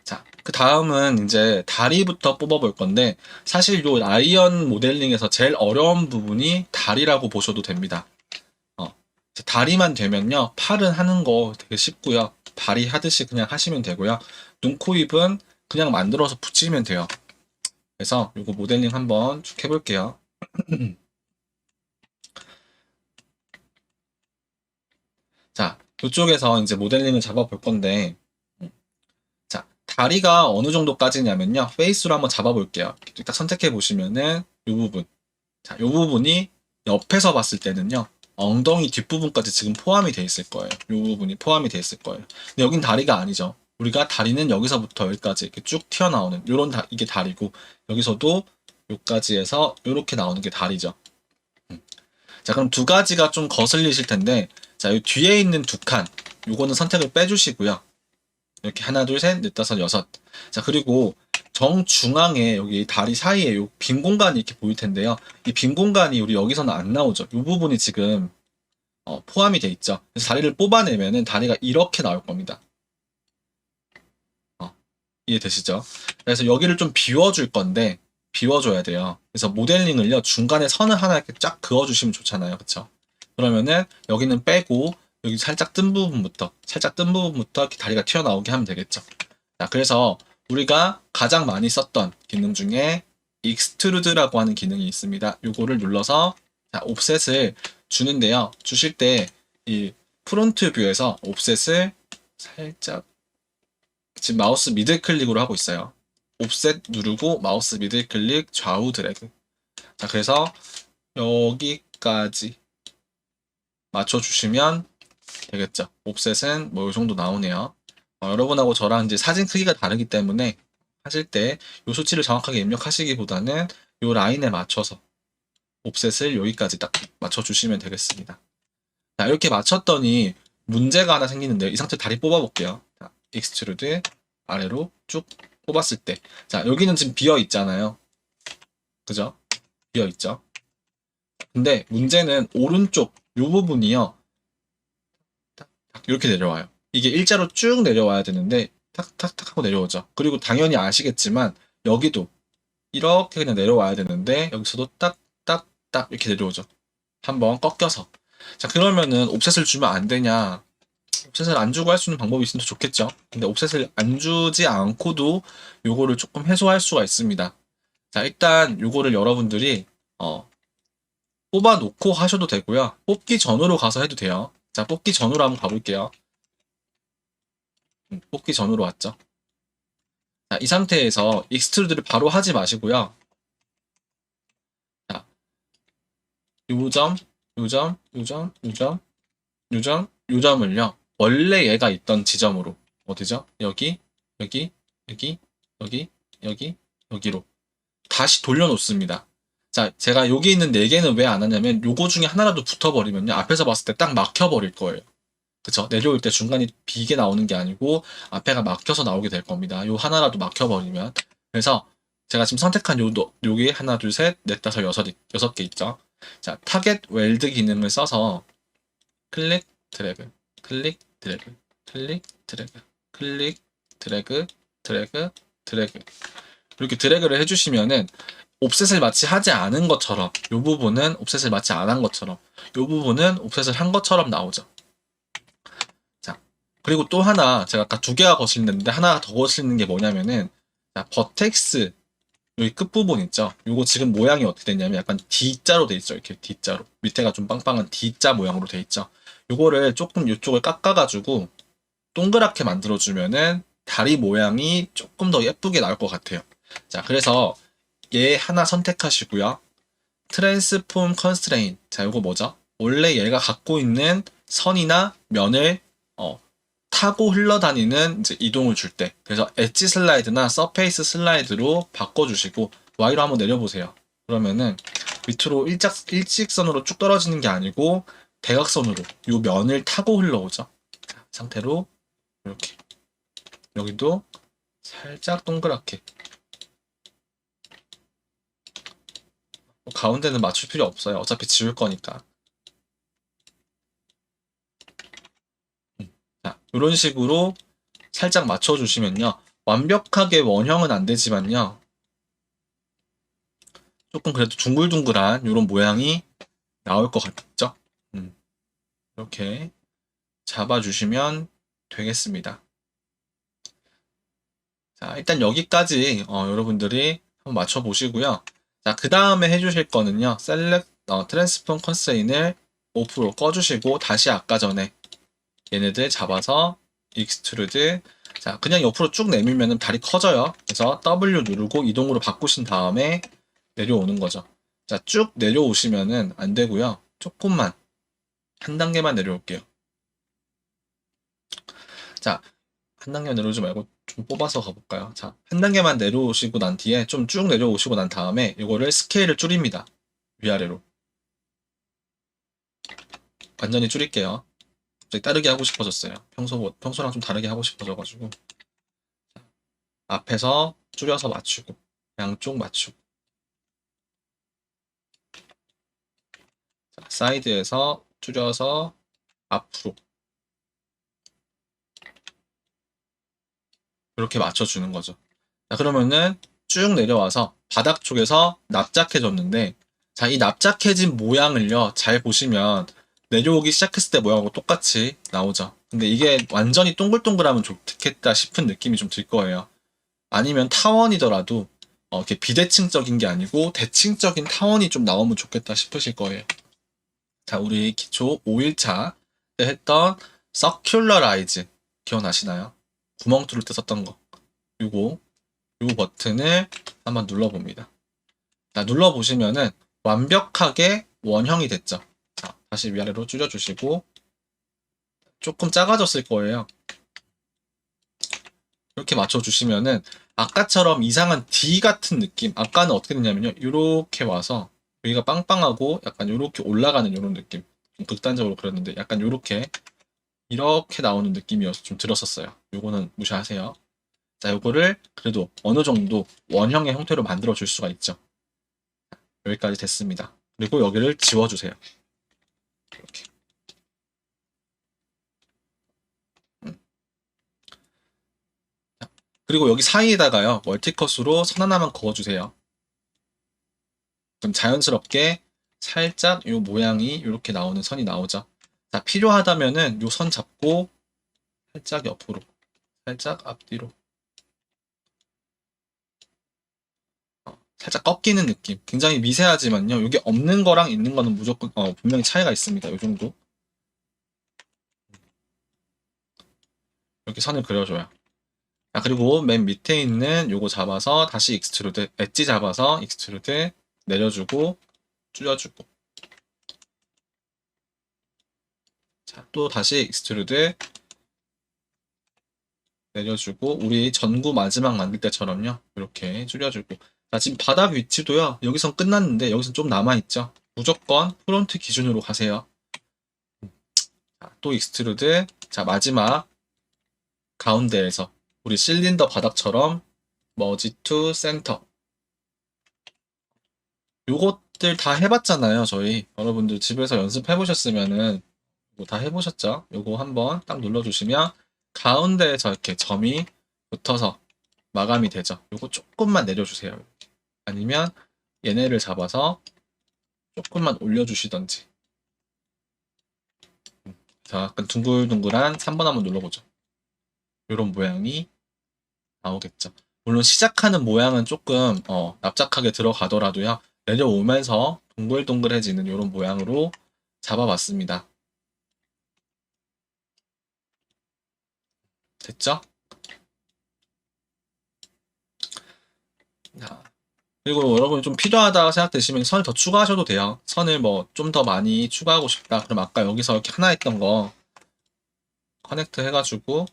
자, 그 다음은 이제 다리부터 뽑아볼 건데 사실 요 아이언 모델링에서 제일 어려운 부분이 다리라고 보셔도 됩니다. 다리만 되면요, 팔은 하는 거 되게 쉽고요. 발이 하듯이 그냥 하시면 되고요. 눈, 코, 입은 그냥 만들어서 붙이면 돼요. 그래서 이거 모델링 한번 쭉 해볼게요. 자, 이쪽에서 이제 모델링을 잡아볼 건데, 자, 다리가 어느 정도까지냐면요, 페이스로 한번 잡아볼게요. 딱 선택해 보시면은 이 부분, 자, 이 부분이 옆에서 봤을 때는요, 엉덩이 뒷부분까지 지금 포함이 돼 있을 거예요. 이 부분이 포함이 돼 있을 거예요. 근데 여긴 다리가 아니죠. 우리가 다리는 여기서부터 여기까지 이렇게 쭉 튀어나오는 요런 이게 다리고 여기서도 여기까지 해서 이렇게 나오는 게 다리죠. 자, 그럼 두 가지가 좀 거슬리실 텐데, 자, 이 뒤에 있는 두 칸, 요거는 선택을 빼주시고요. 이렇게 하나, 둘, 셋, 넷, 다섯, 여섯. 자, 그리고 정중앙에 여기 다리 사이에 요 빈 공간이 이렇게 보일 텐데요. 이 빈 공간이 우리 여기서는 안 나오죠. 이 부분이 지금 포함이 돼 있죠. 그래서 다리를 뽑아내면은 다리가 이렇게 나올 겁니다. 이해되시죠? 그래서 여기를 좀 비워줄 건데 비워줘야 돼요. 그래서 모델링을요 중간에 선을 하나 이렇게 쫙 그어주시면 좋잖아요, 그쵸? 그러면은 여기는 빼고 여기 살짝 뜬 부분부터 이렇게 다리가 튀어나오게 하면 되겠죠. 자, 그래서 우리가 가장 많이 썼던 기능 중에 익스트루드라고 하는 기능이 있습니다. 요거를 눌러서 자, 옵셋을 주는데요. 주실 때 이 프론트 뷰에서 옵셋을 살짝 지금 마우스 미들 클릭으로 하고 있어요. 옵셋 누르고 마우스 미들 클릭 좌우 드래그. 자, 그래서 여기까지 맞춰주시면 되겠죠. 옵셋은 뭐 이 정도 나오네요. 여러분하고 저랑 이제 사진 크기가 다르기 때문에 하실 때 이 수치를 정확하게 입력하시기보다는 이 라인에 맞춰서 옵셋을 여기까지 딱 맞춰주시면 되겠습니다. 자, 이렇게 맞췄더니 문제가 하나 생기는데요. 이 상태 다리 뽑아볼게요. 자, 익스트루드 아래로 쭉 뽑았을 때, 자, 여기는 지금 비어 있잖아요. 그죠? 비어 있죠. 근데 문제는 오른쪽 이 부분이요. 이렇게 내려와요. 이게 일자로 쭉 내려와야 되는데 탁탁탁 하고 내려오죠. 그리고 당연히 아시겠지만 여기도 이렇게 그냥 내려와야 되는데 여기서도 딱딱딱 이렇게 내려오죠. 한번 꺾여서. 자, 그러면은 옵셋을 주면 안 되냐? 옵셋을 안 주고 할 수 있는 방법이 있으면 더 좋겠죠. 근데 옵셋을 안 주지 않고도 요거를 조금 해소할 수가 있습니다. 자, 일단 요거를 여러분들이 뽑아 놓고 하셔도 되고요. 뽑기 전으로 가서 해도 돼요. 자, 뽑기 전으로 한번 가볼게요. 뽑기 전으로 왔죠. 자, 이 상태에서 익스트루드를 바로 하지 마시고요. 자, 요점, 요점, 요점, 요점, 요점, 요점을요. 원래 얘가 있던 지점으로 어디죠? 여기, 여기, 여기, 여기, 여기, 여기로 다시 돌려놓습니다. 자, 제가 여기 있는 4개는 왜 안 하냐면 요거 중에 하나라도 붙어버리면요. 앞에서 봤을 때 딱 막혀버릴 거예요. 그쵸? 내려올 때 중간이 비게 나오는 게 아니고 앞에가 막혀서 나오게 될 겁니다. 요 하나라도 막혀버리면. 그래서 제가 지금 선택한 요게 하나, 둘, 셋, 넷, 다섯, 여섯 개 있죠? 자, 타겟 웰드 기능을 써서 클릭, 드래그, 클릭, 드래그, 클릭, 드래그, 클릭, 드래그, 드래그, 드래그. 이렇게 드래그를 해주시면은 옵셋을 마치 하지 않은 것처럼 이 부분은 옵셋을 마치 안 한 것처럼 이 부분은 옵셋을 한 것처럼 나오죠. 자, 그리고 또 하나 제가 아까 두 개가 거슬리는데 하나 더 거슬리는 게 뭐냐면은 자, 버텍스 여기 끝부분 있죠. 요거 지금 모양이 어떻게 됐냐면 약간 D자로 돼 있죠. 이렇게 D자로 밑에가 좀 빵빵한 D자 모양으로 돼 있죠. 요거를 조금 이쪽을 깎아가지고 동그랗게 만들어주면은 다리 모양이 조금 더 예쁘게 나올 것 같아요. 자, 그래서 얘 하나 선택하시고요. 트랜스폼 컨스트레인. 자, 이거 뭐죠? 원래 얘가 갖고 있는 선이나 면을 타고 흘러다니는 이제 이동을 줄 때. 그래서 엣지 슬라이드나 서페이스 슬라이드로 바꿔주시고 Y로 한번 내려보세요. 그러면은 밑으로 일직선으로 쭉 떨어지는 게 아니고 대각선으로 요 면을 타고 흘러오죠. 자, 상태로 이렇게 여기도 살짝 동그랗게 가운데는 맞출 필요 없어요. 어차피 지울 거니까. 자, 이런 식으로 살짝 맞춰주시면요. 완벽하게 원형은 안 되지만요. 조금 그래도 둥글둥글한 이런 모양이 나올 것 같죠? 이렇게 잡아주시면 되겠습니다. 자, 일단 여기까지 여러분들이 한번 맞춰보시고요. 자, 그 다음에 해주실 거는요. 셀렉 트랜스폼 컨스트레인을 5% 꺼주시고 다시 아까 전에 얘네들 잡아서 익스트루드. 자, 그냥 옆으로 쭉 내밀면 다리 커져요. 그래서 W 누르고 이동으로 바꾸신 다음에 내려오는 거죠. 자, 쭉 내려오시면은 안 되고요. 조금만 한 단계만 내려올게요. 자, 한 단계 내려오지 말고 좀 뽑아서 가볼까요? 자, 한 단계만 내려오시고 난 뒤에 좀 쭉 내려오시고 난 다음에 이거를 스케일을 줄입니다. 위아래로. 완전히 줄일게요. 갑자기 다르게 하고 싶어졌어요. 평소랑 좀 다르게 하고 싶어져가지고. 앞에서 줄여서 맞추고, 양쪽 맞추고. 자, 사이드에서 줄여서 앞으로. 이렇게 맞춰주는 거죠. 자, 그러면은 쭉 내려와서 바닥 쪽에서 납작해졌는데, 자, 이 납작해진 모양을요, 잘 보시면 내려오기 시작했을 때 모양하고 똑같이 나오죠. 근데 이게 완전히 동글동글하면 좋겠다 싶은 느낌이 좀 들 거예요. 아니면 타원이더라도 이렇게 비대칭적인 게 아니고 대칭적인 타원이 좀 나오면 좋겠다 싶으실 거예요. 자, 우리 기초 5일차 때 했던 서큘러라이즈 기억나시나요? 구멍 뚫을 때 썼던 거. 요거 버튼을 한번 눌러봅니다. 자, 눌러보시면은 완벽하게 원형이 됐죠. 자, 다시 위아래로 줄여주시고 조금 작아졌을 거예요. 이렇게 맞춰주시면은 아까처럼 이상한 D 같은 느낌. 아까는 어떻게 됐냐면요. 이렇게 와서 여기가 빵빵하고 약간 이렇게 올라가는 이런 느낌. 좀 극단적으로 그렸는데 약간 이렇게 나오는 느낌이어서 좀 들었었어요. 요거는 무시하세요. 자, 요거를 그래도 어느 정도 원형의 형태로 만들어 줄 수가 있죠. 여기까지 됐습니다. 그리고 여기를 지워주세요. 이렇게. 그리고 여기 사이에다가요. 멀티컷으로 선 하나만 그어주세요. 그럼 자연스럽게 살짝 이 모양이 이렇게 나오는 선이 나오죠. 자, 필요하다면은 이 선 잡고 살짝 옆으로, 살짝 앞뒤로, 살짝 꺾이는 느낌. 굉장히 미세하지만요. 이게 없는 거랑 있는 거는 무조건 분명히 차이가 있습니다. 이 정도. 이렇게 선을 그려줘요. 자, 그리고 맨 밑에 있는 요거 잡아서 다시 익스트루드, 엣지 잡아서 익스트루드 내려주고 줄여주고. 자, 또 다시 익스트루드 내려주고 우리 전구 마지막 만들 때처럼요. 이렇게 줄여주고. 자, 지금 바닥 위치도요. 여기선 끝났는데 여기선 좀 남아있죠. 무조건 프론트 기준으로 가세요. 자, 또 익스트루드. 자, 마지막 가운데에서 우리 실린더 바닥처럼 머지 투 센터. 요것들 다 해봤잖아요. 저희 여러분들 집에서 연습해보셨으면은 뭐 다 해보셨죠? 요거 한번 딱 눌러주시면 가운데에서 이렇게 점이 붙어서 마감이 되죠. 요거 조금만 내려주세요. 아니면 얘네를 잡아서 조금만 올려주시던지. 자, 약간 둥글둥글한 3번 한번 눌러보죠. 이런 모양이 나오겠죠. 물론 시작하는 모양은 조금 납작하게 들어가더라도요. 내려오면서 동글동글해지는 이런 모양으로 잡아봤습니다. 됐죠? 자, 그리고 여러분이 좀 필요하다 생각되시면 선을 더 추가하셔도 돼요. 선을 뭐 좀 더 많이 추가하고 싶다. 그럼 아까 여기서 이렇게 하나 했던 거 커넥트 해가지고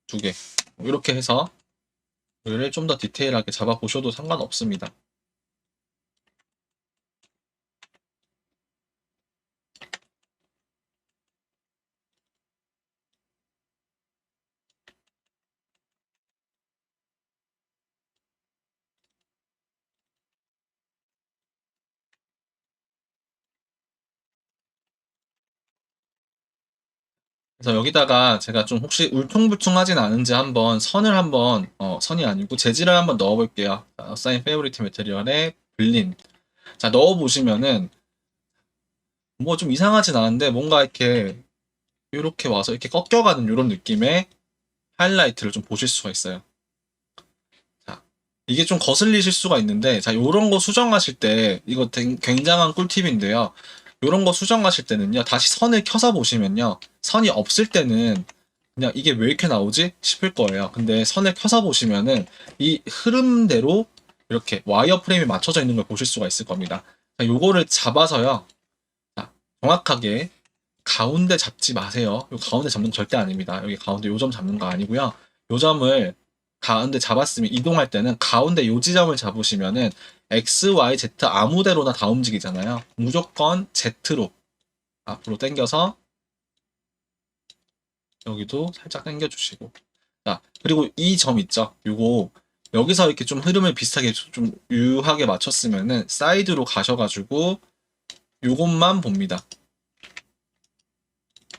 두 개. 이렇게 해서 얘를 좀 더 디테일하게 잡아보셔도 상관없습니다. 그래서 여기다가 제가 좀 혹시 울퉁불퉁하진 않은지 한번 선을 한번 선이 아니고 재질을 한번 넣어볼게요. 어사인 페이보리트 매테리얼에 블린. 자, 넣어보시면은 뭐 좀 이상하진 않은데 뭔가 이렇게 와서 이렇게 꺾여가는 이런 느낌의 하이라이트를 좀 보실 수가 있어요. 자, 이게 좀 거슬리실 수가 있는데, 자, 요런 거 수정하실 때, 이거 굉장한 꿀팁인데요. 요런 거 수정하실 때는요, 다시 선을 켜서 보시면요, 선이 없을 때는 그냥 이게 왜 이렇게 나오지? 싶을 거예요. 근데 선을 켜서 보시면은 이 흐름대로 이렇게 와이어 프레임이 맞춰져 있는 걸 보실 수가 있을 겁니다. 자, 요거를 잡아서요, 자, 정확하게 가운데 잡지 마세요. 요 가운데 잡는 거 절대 아닙니다. 여기 가운데 요 점 잡는 거 아니고요. 요 점을 가운데 잡았으면 이동할 때는 가운데 요 지점을 잡으시면은 X, Y, Z 아무데로나 다 움직이잖아요. 무조건 Z로 앞으로 당겨서 여기도 살짝 당겨주시고. 자, 그리고 이 점 있죠? 요거 여기서 이렇게 좀 흐름을 비슷하게 좀 유하게 맞췄으면은 사이드로 가셔가지고 요것만 봅니다.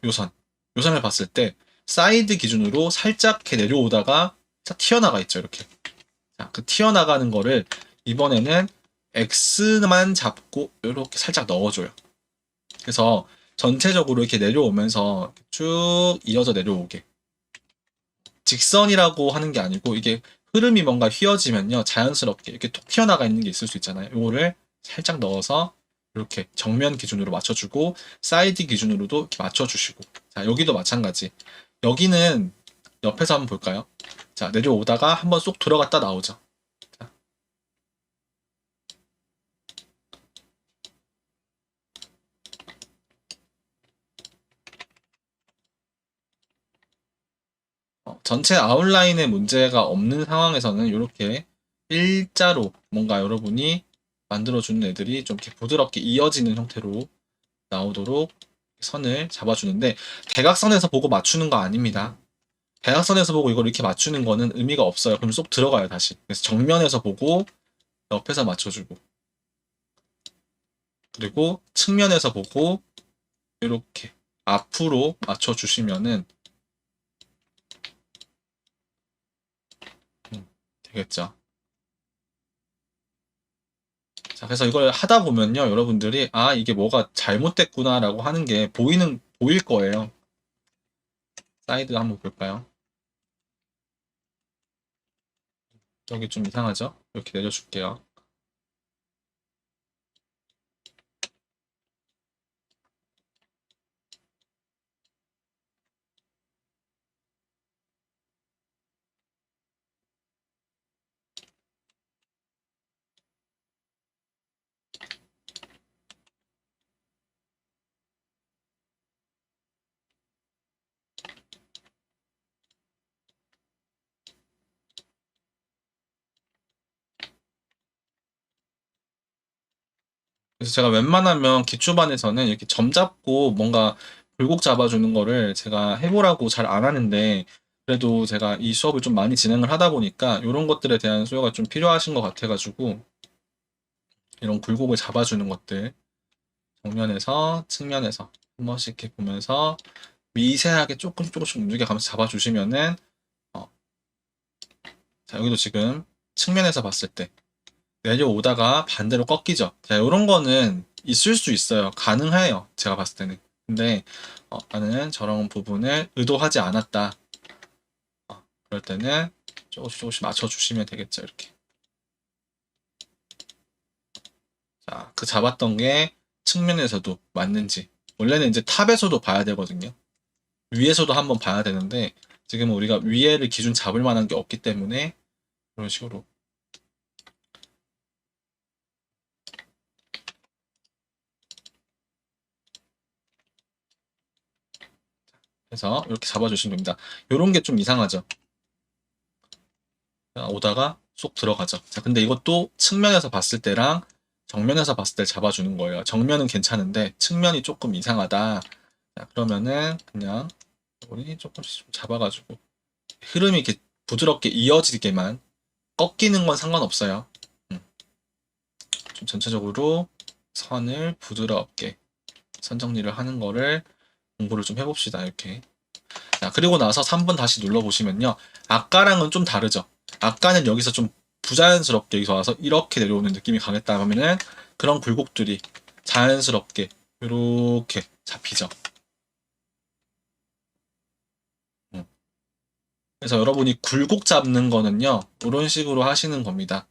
요선. 요선을 봤을 때 사이드 기준으로 살짝 이렇게 내려오다가 튀어나가 있죠. 이렇게. 자, 그 튀어나가는 거를 이번에는 X만 잡고 이렇게 살짝 넣어줘요. 그래서 전체적으로 이렇게 내려오면서 쭉 이어져 내려오게. 직선이라고 하는 게 아니고 이게 흐름이 뭔가 휘어지면요. 자연스럽게 이렇게 톡 튀어나가 있는 게 있을 수 있잖아요. 이거를 살짝 넣어서 이렇게 정면 기준으로 맞춰주고 사이드 기준으로도 이렇게 맞춰주시고 자 여기도 마찬가지 여기는 옆에서 한번 볼까요? 자 내려오다가 한번 쏙 들어갔다 나오죠. 자, 전체 아웃라인에 문제가 없는 상황에서는 이렇게 일자로 뭔가 여러분이 만들어주는 애들이 좀 이렇게 부드럽게 이어지는 형태로 나오도록 선을 잡아주는데 대각선에서 보고 맞추는 거 아닙니다. 대각선에서 보고 이걸 이렇게 맞추는 거는 의미가 없어요. 그럼 쏙 들어가요 다시. 그래서 정면에서 보고 옆에서 맞춰주고 그리고 측면에서 보고 이렇게 앞으로 맞춰주시면은 되겠죠. 자, 그래서 이걸 하다 보면요, 여러분들이 아 이게 뭐가 잘못됐구나라고 하는 게 보일 거예요. 사이드 한번 볼까요? 여기 좀 이상하죠? 이렇게 내려줄게요. 그래서 제가 웬만하면 기초반에서는 이렇게 점 잡고 뭔가 굴곡 잡아주는 거를 제가 해보라고 잘 안 하는데 그래도 제가 이 수업을 좀 많이 진행을 하다 보니까 이런 것들에 대한 수요가 좀 필요하신 것 같아가지고 이런 굴곡을 잡아주는 것들 정면에서 측면에서 한 번씩 이렇게 보면서 미세하게 조금씩 움직여가면서 잡아주시면은 어, 자 여기도 지금 측면에서 봤을 때 내려오다가 반대로 꺾이죠. 자, 이런 거는 있을 수 있어요. 가능해요. 제가 봤을 때는. 근데 나는 저런 부분을 의도하지 않았다. 그럴 때는 조금씩 맞춰주시면 되겠죠. 이렇게. 자, 그 잡았던 게 측면에서도 맞는지. 원래는 이제 탑에서도 봐야 되거든요. 위에서도 한번 봐야 되는데 지금 우리가 위에를 기준 잡을 만한 게 없기 때문에 그런 식으로 그래서 이렇게 잡아주시면 됩니다. 요런 게 좀 이상하죠. 자, 오다가 쏙 들어가죠. 자, 근데 이것도 측면에서 봤을 때랑 정면에서 봤을 때 잡아주는 거예요. 정면은 괜찮은데 측면이 조금 이상하다. 자, 그러면은 그냥 우리 조금씩 좀 잡아가지고 흐름이 이렇게 부드럽게 이어지게만, 꺾이는 건 상관없어요. 음, 좀 전체적으로 선을 부드럽게 선 정리를 하는 거를 공부를 좀 해봅시다. 이렇게. 자, 그리고 나서 3번 다시 눌러보시면요. 아까랑은 좀 다르죠. 아까는 여기서 좀 부자연스럽게 여기서 와서 이렇게 내려오는 느낌이 강했다 하면은 그런 굴곡들이 자연스럽게 이렇게 잡히죠. 음. 그래서 여러분이 굴곡 잡는 거는요. 이런 식으로 하시는 겁니다.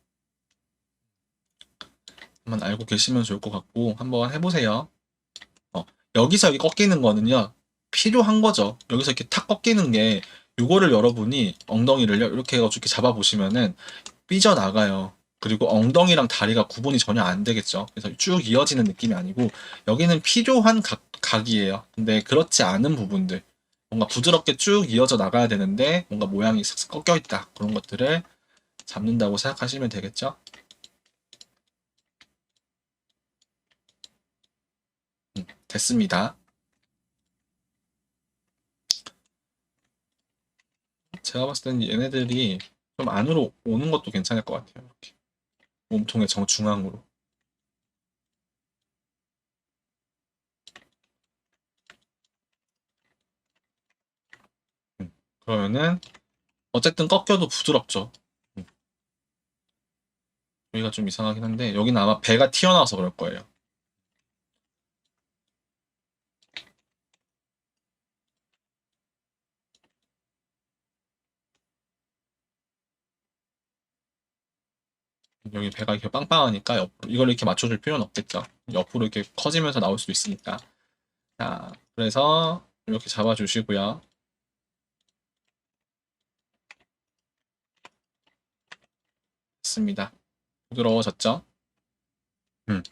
한번 알고 계시면 좋을 것 같고 한번 해보세요. 여기서 여기 꺾이는 거는요. 필요한 거죠. 여기서 이렇게 탁 꺾이는 게 요거를 여러분이 엉덩이를요. 이렇게 해가지고 이렇게 잡아보시면은 삐져나가요. 그리고 엉덩이랑 다리가 구분이 전혀 안 되겠죠. 그래서 쭉 이어지는 느낌이 아니고 여기는 필요한 각이에요. 근데 그렇지 않은 부분들, 뭔가 부드럽게 쭉 이어져 나가야 되는데 뭔가 모양이 싹싹 꺾여 있다. 그런 것들을 잡는다고 생각하시면 되겠죠. 됐습니다. 제가 봤을 때는 얘네들이 좀 안으로 오는 것도 괜찮을 것 같아요. 이렇게 몸통의 정중앙으로. 그러면은 어쨌든 꺾여도 부드럽죠. 음, 여기가 좀 이상하긴 한데 여기는 아마 배가 튀어나와서 그럴 거예요. 여기 배가 이렇게 빵빵하니까 옆으로 이걸 이렇게 맞춰줄 필요는 없겠죠. 옆으로 이렇게 커지면서 나올 수도 있으니까. 자, 그래서 이렇게 잡아주시고요. 됐습니다. 부드러워졌죠? 음.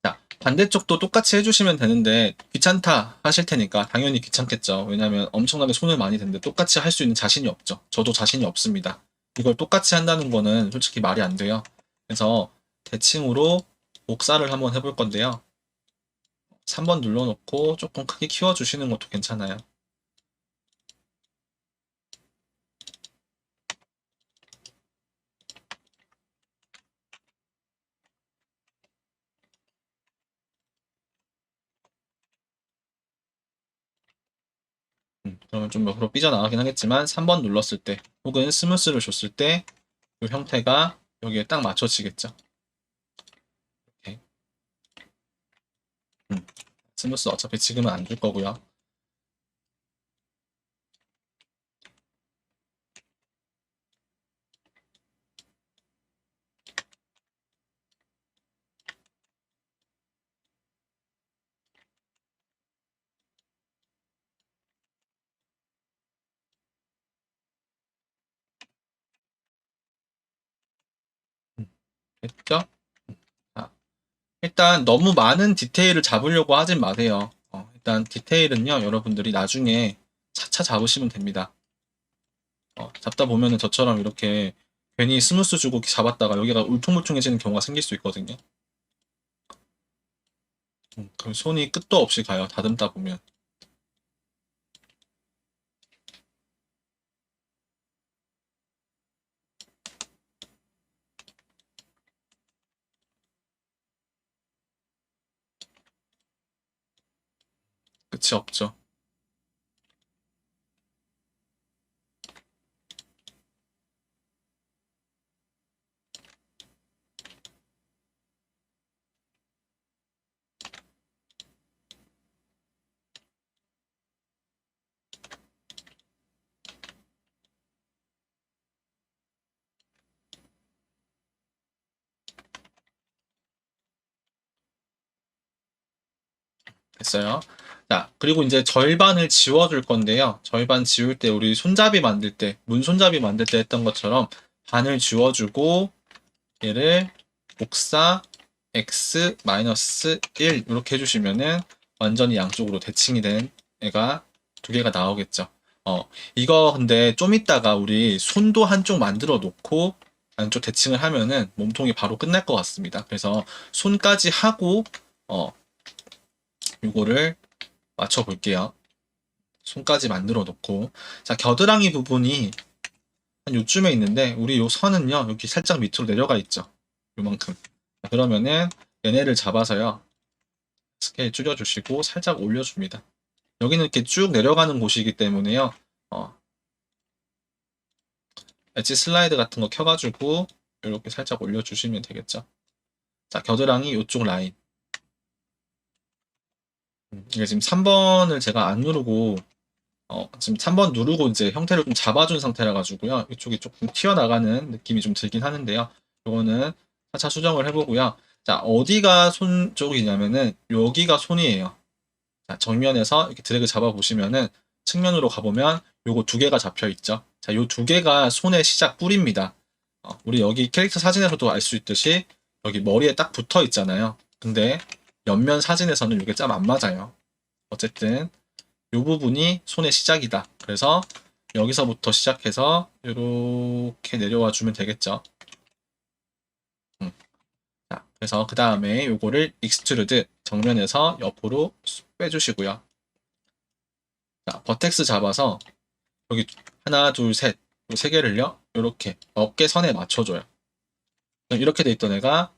자, 반대쪽도 똑같이 해주시면 되는데 귀찮다 하실 테니까 당연히 귀찮겠죠. 왜냐면 엄청나게 손을 많이 대는데 똑같이 할 수 있는 자신이 없죠. 저도 자신이 없습니다. 이걸 똑같이 한다는 거는 솔직히 말이 안 돼요. 그래서 대칭으로 목살을 한번 해볼 건데요. 3번 눌러놓고 조금 크게 키워주시는 것도 괜찮아요. 그러면 좀 옆으로 삐져나가긴 하겠지만 3번 눌렀을 때 혹은 스무스를 줬을 때 이 형태가 여기에 딱 맞춰지겠죠. 이렇게. 음, 스무스 어차피 지금은 안 줄 거고요. 됐죠? 자, 일단 너무 많은 디테일을 잡으려고 하진 마세요. 일단 디테일은요, 여러분들이 나중에 차차 잡으시면 됩니다. 잡다 보면은 저처럼 이렇게 괜히 스무스 주고 잡았다가 여기가 울퉁불퉁해지는 경우가 생길 수 있거든요. 그럼 손이 끝도 없이 가요. 다듬다 보면. 끝이 없죠. 됐어요. 자, 그리고 이제 절반을 지워줄 건데요. 절반 지울 때 우리 손잡이 만들 때, 문 손잡이 만들 때 했던 것처럼 반을 지워주고 얘를 복사 x-1 이렇게 해주시면은 완전히 양쪽으로 대칭이 된 애가 두 개가 나오겠죠. 이거 근데 좀 이따가 우리 손도 한쪽 만들어 놓고 안쪽 대칭을 하면은 몸통이 바로 끝날 것 같습니다. 그래서 손까지 하고 요거를 맞춰 볼게요. 손까지 만들어 놓고. 자, 겨드랑이 부분이 한 요쯤에 있는데 우리 요 선은요 여기 살짝 밑으로 내려가 있죠. 요만큼. 자, 그러면은 얘네를 잡아서요 스케일 줄여주시고 살짝 올려줍니다. 여기는 이렇게 쭉 내려가는 곳이기 때문에요. 엣지 슬라이드 같은 거 켜가지고 이렇게 살짝 올려주시면 되겠죠. 자, 겨드랑이 이쪽 라인. 이게 지금 3번을 제가 안 누르고 지금 3번 누르고 이제 형태를 좀 잡아준 상태라 가지고요. 이쪽이 조금 튀어나가는 느낌이 좀 들긴 하는데요. 이거는 4차 수정을 해보고요. 자, 어디가 손 쪽이냐면은 여기가 손이에요. 자, 정면에서 이렇게 드래그 잡아보시면은 측면으로 가보면 요거 두 개가 잡혀 있죠. 자, 요 두 개가 손의 시작 뿔입니다. 우리 여기 캐릭터 사진에서도 알 수 있듯이 여기 머리에 딱 붙어 있잖아요. 근데 옆면 사진에서는 이게 좀 안 맞아요. 어쨌든 요 부분이 손의 시작이다. 그래서 여기서부터 시작해서 이렇게 내려와 주면 되겠죠. 자, 그래서 그 다음에 요거를 익스트루드 정면에서 옆으로 빼주시고요. 자, 버텍스 잡아서 여기 하나, 둘, 셋, 세 개를요. 이렇게 어깨선에 맞춰줘요. 이렇게 돼 있던 애가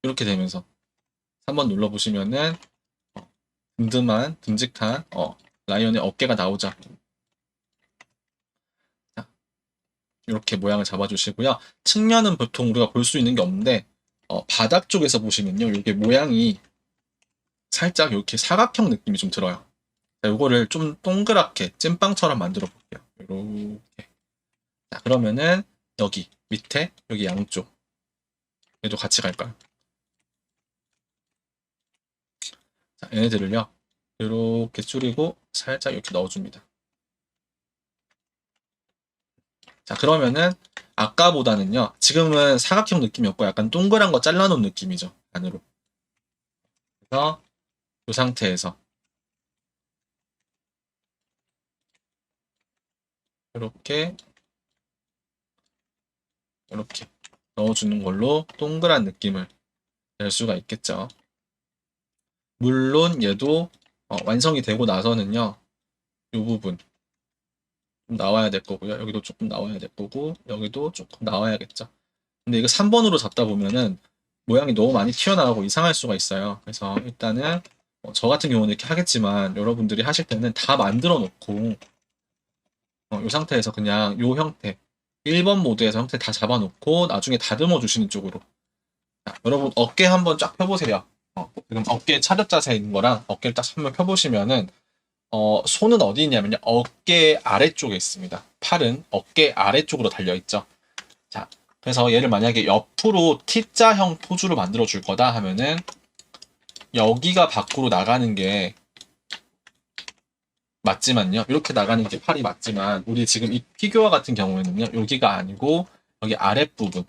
이렇게 되면서 3번 눌러보시면은 든든한, 듬직한 라이언의 어깨가 나오죠. 자, 이렇게 모양을 잡아주시고요. 측면은 보통 우리가 볼 수 있는 게 없는데 바닥 쪽에서 보시면요. 이게 모양이 살짝 이렇게 사각형 느낌이 좀 들어요. 자, 이거를 좀 동그랗게 찐빵처럼 만들어 볼게요. 이렇게. 자, 그러면은 여기 밑에 여기 양쪽 얘도 같이 갈까요? 자, 얘네들을요. 이렇게 줄이고 살짝 이렇게 넣어줍니다. 자, 그러면은 아까보다는요. 지금은 사각형 느낌이었고 약간 동그란 거 잘라놓은 느낌이죠. 안으로. 그래서 이 상태에서 이렇게 이렇게 넣어주는 걸로 동그란 느낌을 낼 수가 있겠죠. 물론 얘도 완성이 되고 나서는요. 이 부분 좀 나와야 될 거고요. 여기도 조금 나와야 될 거고 여기도 조금 나와야겠죠. 근데 이거 3번으로 잡다 보면은 모양이 너무 많이 튀어나가고 이상할 수가 있어요. 그래서 일단은 저 같은 경우는 이렇게 하겠지만 여러분들이 하실 때는 다 만들어 놓고 이 상태에서 그냥 이 형태 1번 모드에서 형태 다 잡아놓고 나중에 다듬어 주시는 쪽으로. 자, 여러분 어깨 한번 쫙 펴보세요. 지금 어깨 차렷 자세 있는 거랑 어깨를 딱 한번 펴보시면은 손은 어디 있냐면요. 어깨 아래쪽에 있습니다. 팔은 어깨 아래쪽으로 달려있죠. 자, 그래서 얘를 만약에 옆으로 T자형 포즈로 만들어 줄 거다 하면은 여기가 밖으로 나가는 게 맞지만요. 이렇게 나가는 게 팔이 맞지만 우리 지금 이 피규어 같은 경우에는요. 여기가 아니고 여기 아랫부분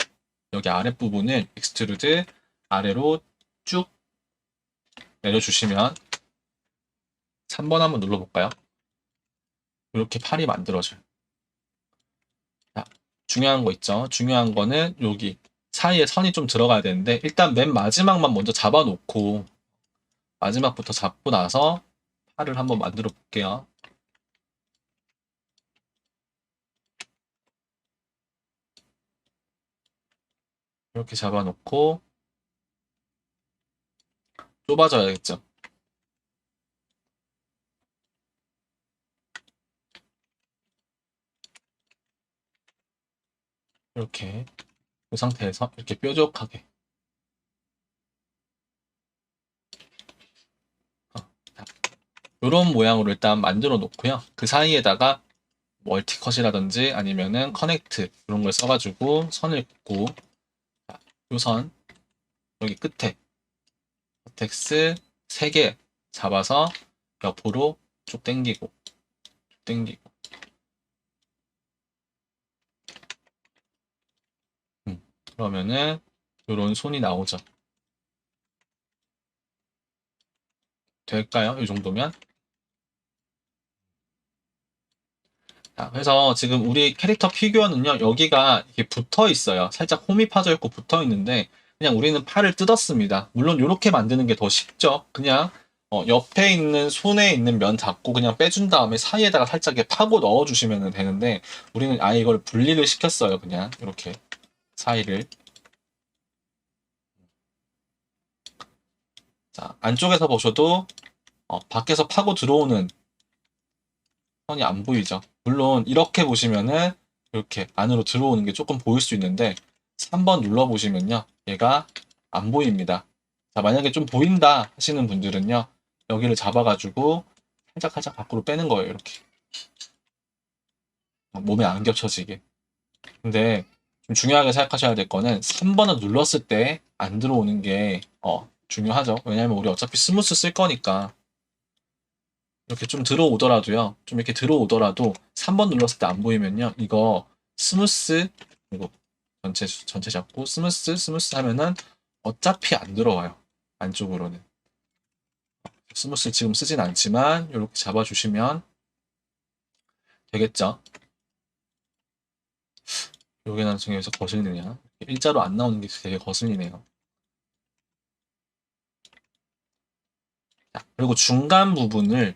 여기 아랫부분을 익스트루드 아래로 쭉 내려주시면 3번 한번 눌러볼까요? 이렇게 팔이 만들어져요. 자, 중요한 거 있죠. 중요한 거는 여기 사이에 선이 좀 들어가야 되는데 일단 맨 마지막만 먼저 잡아놓고 마지막부터 잡고 나서 팔을 한번 만들어 볼게요. 이렇게 잡아놓고 좁아져야겠죠. 이렇게 이 상태에서 이렇게 뾰족하게 이런 모양으로 일단 만들어 놓고요. 그 사이에다가 멀티컷이라든지 아니면은 커넥트 이런 걸 써가지고 선을 긋고 이 선 여기 끝에 버텍스 3개 잡아서 옆으로 쭉 당기고 쭉 당기고 그러면은 이런 손이 나오죠. 될까요? 이 정도면? 자, 그래서 지금 우리 캐릭터 피규어는요, 여기가 이렇게 붙어 있어요. 살짝 홈이 파져 있고 붙어 있는데, 그냥 우리는 팔을 뜯었습니다. 물론 이렇게 만드는 게 더 쉽죠. 그냥 옆에 있는 손에 있는 면 잡고 그냥 빼준 다음에 사이에다가 살짝 이렇게 파고 넣어주시면 되는데, 우리는 아예 이걸 분리를 시켰어요. 그냥 이렇게 사이를. 자, 안쪽에서 보셔도 밖에서 파고 들어오는 선이 안 보이죠. 물론 이렇게 보시면은 이렇게 안으로 들어오는 게 조금 보일 수 있는데 3번 눌러보시면요. 얘가 안 보입니다. 자, 만약에 좀 보인다 하시는 분들은요. 여기를 잡아가지고 살짝 밖으로 빼는 거예요. 이렇게. 몸에 안 겹쳐지게. 근데 좀 중요하게 생각하셔야 될 거는 3번을 눌렀을 때 안 들어오는 게 중요하죠. 왜냐면 우리 어차피 스무스 쓸 거니까. 이렇게 좀 들어오더라도요. 좀 이렇게 들어오더라도 3번 눌렀을 때 안 보이면요. 이거 스무스 그리고 전체 잡고 스무스 하면은 어차피 안 들어와요. 안쪽으로는. 스무스 지금 쓰진 않지만 이렇게 잡아주시면 되겠죠. 요게 나중에 여기서 거슬리냐. 일자로 안 나오는 게 되게 거슬리네요. 자, 그리고 중간 부분을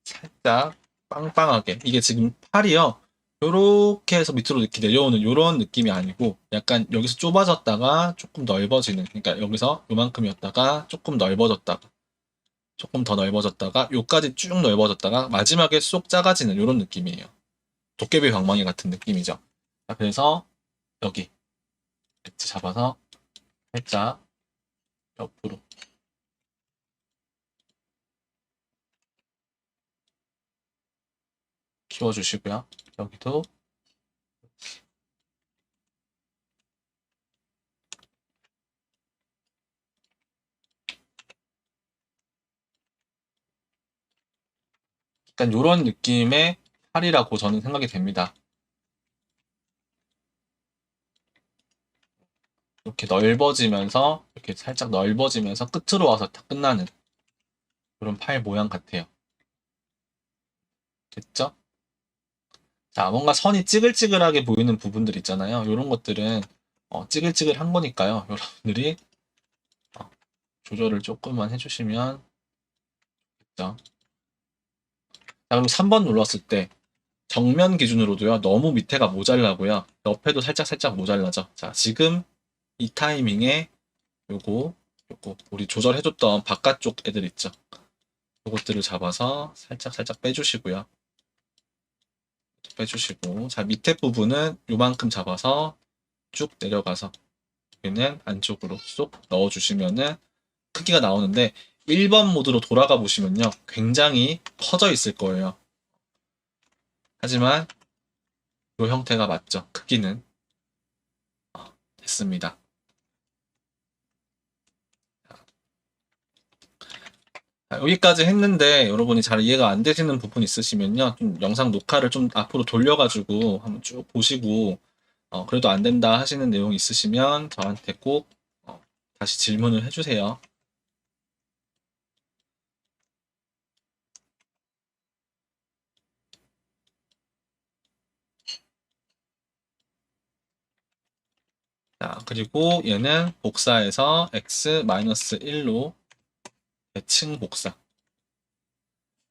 살짝 빵빵하게 이게 지금 팔이요. 요렇게 해서 밑으로 이렇게 내려오는 요런 느낌이 아니고 약간 여기서 좁아졌다가 조금 넓어지는 그러니까 여기서 요만큼이었다가 조금 넓어졌다가 조금 더 넓어졌다가 요까지 쭉 넓어졌다가 마지막에 쏙 작아지는 요런 느낌이에요. 도깨비 방망이 같은 느낌이죠. 자, 그래서 여기 엣지 잡아서 살짝 옆으로 키워주시고요. 여기도 약간 요런 느낌의 팔이라고 저는 생각이 됩니다. 이렇게 넓어지면서 이렇게 살짝 넓어지면서 끝으로 와서 다 끝나는 그런 팔 모양 같아요. 됐죠? 자, 뭔가 선이 찌글찌글하게 보이는 부분들 있잖아요. 이런 것들은 찌글찌글한 거니까요. 여러분들이 어, 조절을 조금만 해주시면 됐죠? 자, 그리고 3번 눌렀을 때 정면 기준으로도요. 너무 밑에가 모자라고요. 옆에도 살짝 모자라죠. 자, 지금 이 타이밍에 요거 우리 조절해줬던 바깥쪽 애들 있죠. 요것들을 잡아서 살짝 빼주시고요. 빼주시고 자 밑에 부분은 요만큼 잡아서 쭉 내려가서 여기는 안쪽으로 쏙 넣어주시면은 크기가 나오는데 1번 모드로 돌아가 보시면요 굉장히 커져 있을 거예요. 하지만 이 형태가 맞죠. 크기는 됐습니다. 자, 여기까지 했는데 여러분이 잘 이해가 안 되시는 부분 있으시면요 좀 영상 녹화를 좀 앞으로 돌려가지고 한번 쭉 보시고 그래도 안 된다 하시는 내용 있으시면 저한테 꼭 다시 질문을 해주세요. 자, 그리고 얘는 복사해서 x-1로 대칭 복사.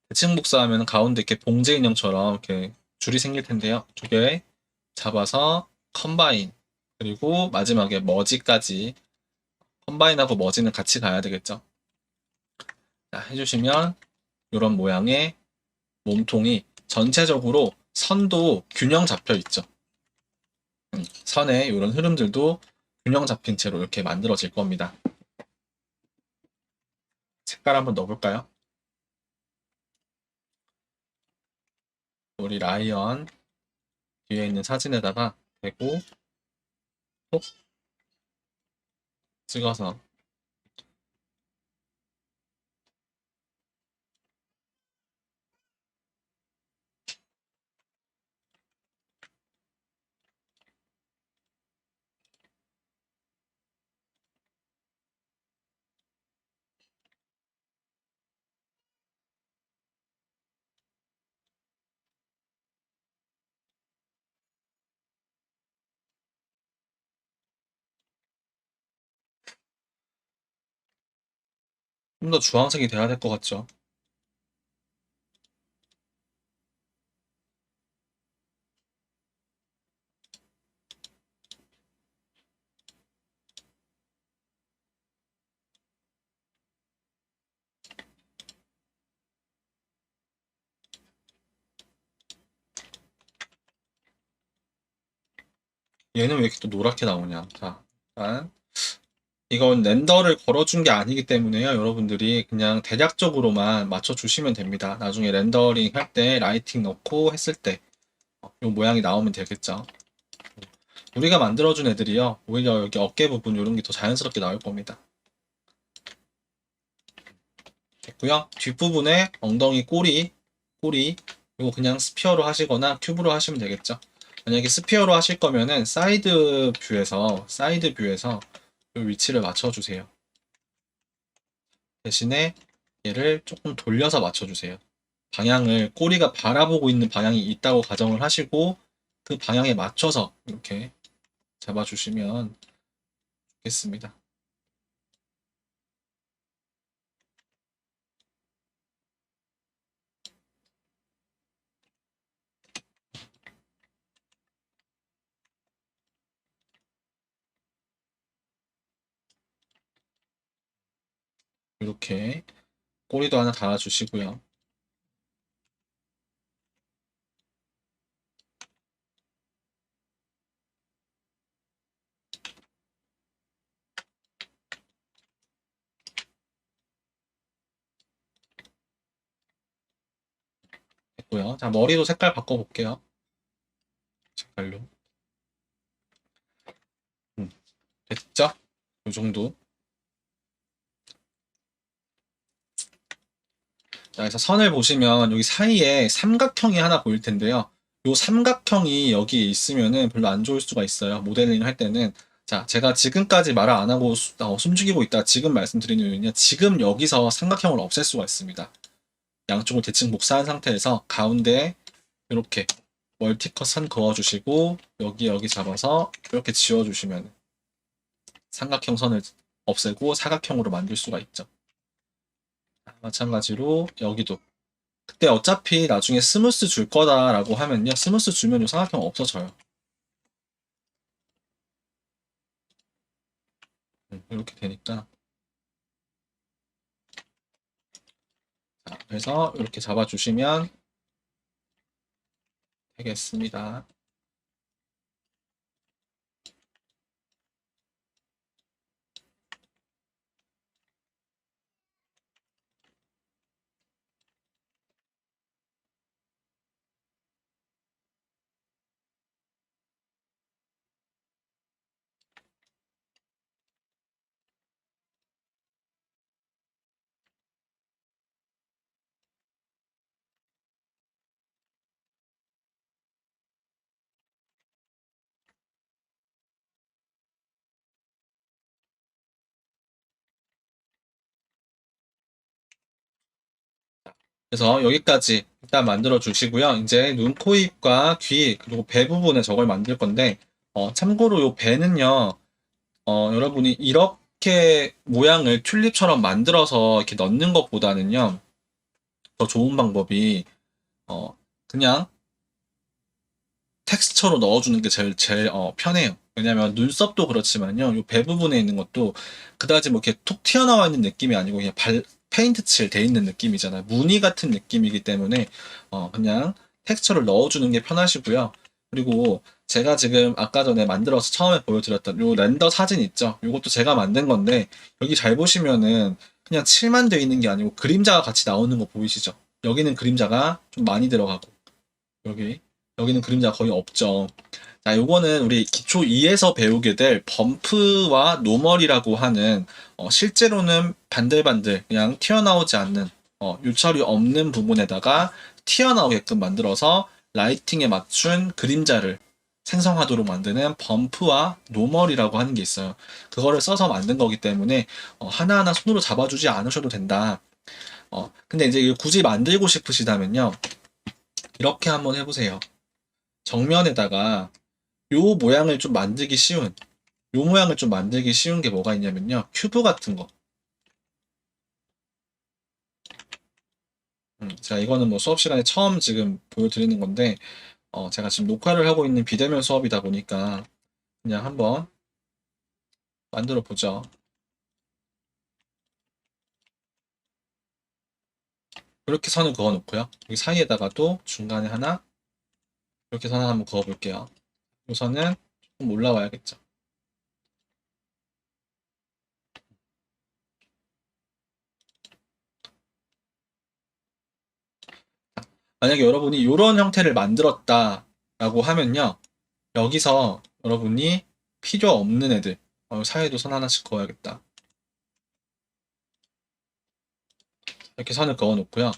대칭 복사하면 가운데 이렇게 봉제 인형처럼 이렇게 줄이 생길 텐데요. 두 개 잡아서 컴바인. 그리고 마지막에 머지까지. 컴바인하고 머지는 같이 가야 되겠죠. 자, 해주시면 이런 모양의 몸통이 전체적으로 선도 균형 잡혀 있죠. 선의 이런 흐름들도 균형 잡힌 채로 이렇게 만들어질 겁니다. 색깔 한번 넣어볼까요? 우리 라이언 뒤에 있는 사진에다가 대고 톡 찍어서 좀 더 주황색이 돼야 될 것 같죠? 얘는 왜 이렇게 또 노랗게 나오냐. 자, 일단 이건 렌더를 걸어준 게 아니기 때문에요. 여러분들이 그냥 대략적으로만 맞춰주시면 됩니다. 나중에 렌더링 할 때 라이팅 넣고 했을 때 이 모양이 나오면 되겠죠. 우리가 만들어준 애들이요. 오히려 여기 어깨 부분 이런 게 더 자연스럽게 나올 겁니다. 됐고요. 뒷부분에 엉덩이 꼬리 이거 그냥 스피어로 하시거나 큐브로 하시면 되겠죠. 만약에 스피어로 하실 거면은 사이드 뷰에서 이 위치를 맞춰주세요. 대신에 얘를 조금 돌려서 맞춰주세요. 방향을 꼬리가 바라보고 있는 방향이 있다고 가정을 하시고 그 방향에 맞춰서 이렇게 잡아주시면 좋겠습니다. 이렇게 꼬리도 하나 달아주시고요. 됐고요. 자, 머리도 색깔 바꿔볼게요. 색깔로. 됐죠? 이 정도. 자, 그래서 선을 보시면 여기 사이에 삼각형이 하나 보일 텐데요. 이 삼각형이 여기에 있으면은 별로 안 좋을 수가 있어요. 모델링 할 때는. 자, 제가 지금까지 말을 안 하고 숨죽이고 있다 지금 말씀드리는 이유는요. 지금 여기서 삼각형을 없앨 수가 있습니다. 양쪽을 대칭 복사한 상태에서 가운데 이렇게 멀티컷 선 그어주시고 여기 잡아서 이렇게 지워주시면 삼각형 선을 없애고 사각형으로 만들 수가 있죠. 마찬가지로 여기도 그때 어차피 나중에 스무스 줄 거다라고 하면요. 스무스 주면 요 삼각형 없어져요. 이렇게 되니까. 자, 그래서 이렇게 잡아주시면 되겠습니다. 그래서 여기까지 일단 만들어 주시고요. 이제 눈, 코, 입과 귀, 그리고 배 부분에 저걸 만들 건데, 참고로 요 배는요, 여러분이 이렇게 모양을 튤립처럼 만들어서 이렇게 넣는 것보다는요, 더 좋은 방법이, 그냥 텍스처로 넣어주는 게 제일 편해요. 왜냐면 눈썹도 그렇지만요, 요 배 부분에 있는 것도 그다지 뭐 이렇게 톡 튀어나와 있는 느낌이 아니고 그냥 페인트 칠 돼 있는 느낌이잖아요. 무늬 같은 느낌이기 때문에 그냥 텍스처를 넣어주는 게 편하시고요. 그리고 제가 지금 아까 전에 만들어서 처음에 보여드렸던 요 렌더 사진 있죠? 요것도 제가 만든 건데 여기 잘 보시면은 그냥 칠만 돼 있는 게 아니고 그림자가 같이 나오는 거 보이시죠? 여기는 그림자가 좀 많이 들어가고 여기는 그림자 거의 없죠. 자, 요거는 우리 기초 2에서 배우게 될 범프와 노멀이라고 하는 실제로는 반들반들 그냥 튀어나오지 않는 요철이 없는 부분에다가 튀어나오게끔 만들어서 라이팅에 맞춘 그림자를 생성하도록 만드는 범프와 노멀이라고 하는 게 있어요. 그거를 써서 만든 거기 때문에 하나하나 손으로 잡아주지 않으셔도 된다. 근데 이제 이걸 굳이 만들고 싶으시다면요. 이렇게 한번 해보세요. 정면에다가 요 모양을 좀 만들기 쉬운 요 모양을 좀 만들기 쉬운 게 뭐가 있냐면요. 큐브 같은 거. 제가 이거는 뭐 수업 시간에 처음 지금 보여드리는 건데, 제가 지금 녹화를 하고 있는 비대면 수업이다 보니까 그냥 한번 만들어 보죠. 이렇게 선을 그어 놓고요. 여기 사이에다가도 중간에 하나, 이렇게 선 하나 한번 그어 볼게요. 이 선은 조금 올라와야겠죠. 만약에 여러분이 이런 형태를 만들었다라고 하면요. 여기서 여러분이 필요 없는 애들, 사이에도 선 하나씩 그어야겠다. 이렇게 선을 그어 놓고요.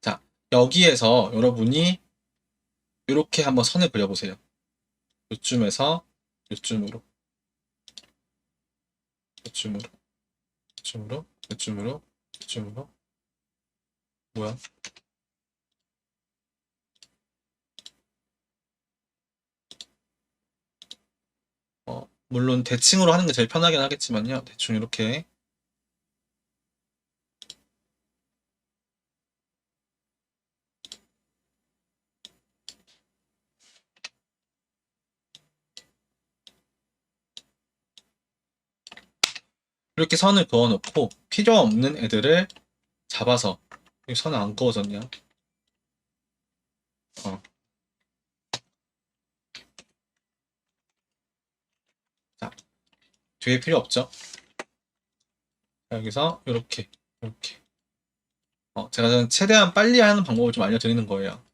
자, 여기에서 여러분이 이렇게 한번 선을 그려보세요. 요쯤에서 요쯤으로, 요쯤으로, 요쯤으로, 요쯤으로, 요쯤으로. 뭐야? 물론 대칭으로 하는 게 제일 편하긴 하겠지만요. 대충 이렇게. 이렇게 선을 그어 놓고 필요 없는 애들을 잡아서, 여기 선을 안 그어졌냐? 어. 자, 뒤에 필요 없죠? 자, 여기서 이렇게, 이렇게. 제가 최대한 빨리 하는 방법을 좀 알려드리는 거예요.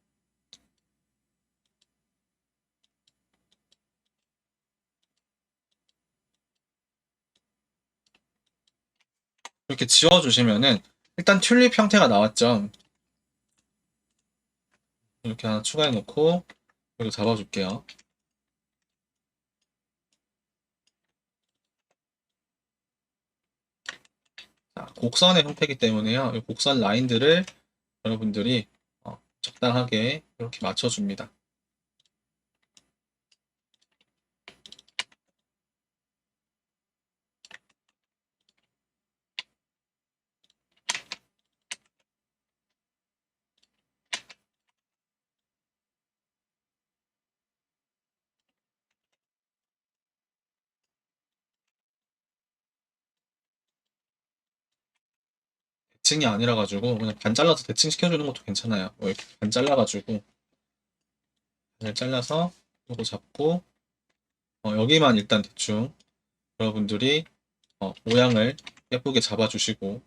이렇게 지워주시면은 일단 튤립 형태가 나왔죠. 이렇게 하나 추가해 놓고 이거 잡아줄게요. 자, 곡선의 형태이기 때문에요. 이 곡선 라인들을 여러분들이 적당하게 이렇게 맞춰줍니다. 대칭이 아니라 가지고 그냥 반 잘라서 대칭 시켜주는 것도 괜찮아요. 이렇게 반 잘라가지고 반을 잘라서 이거 잡고 여기만 일단 대충 여러분들이 모양을 예쁘게 잡아주시고,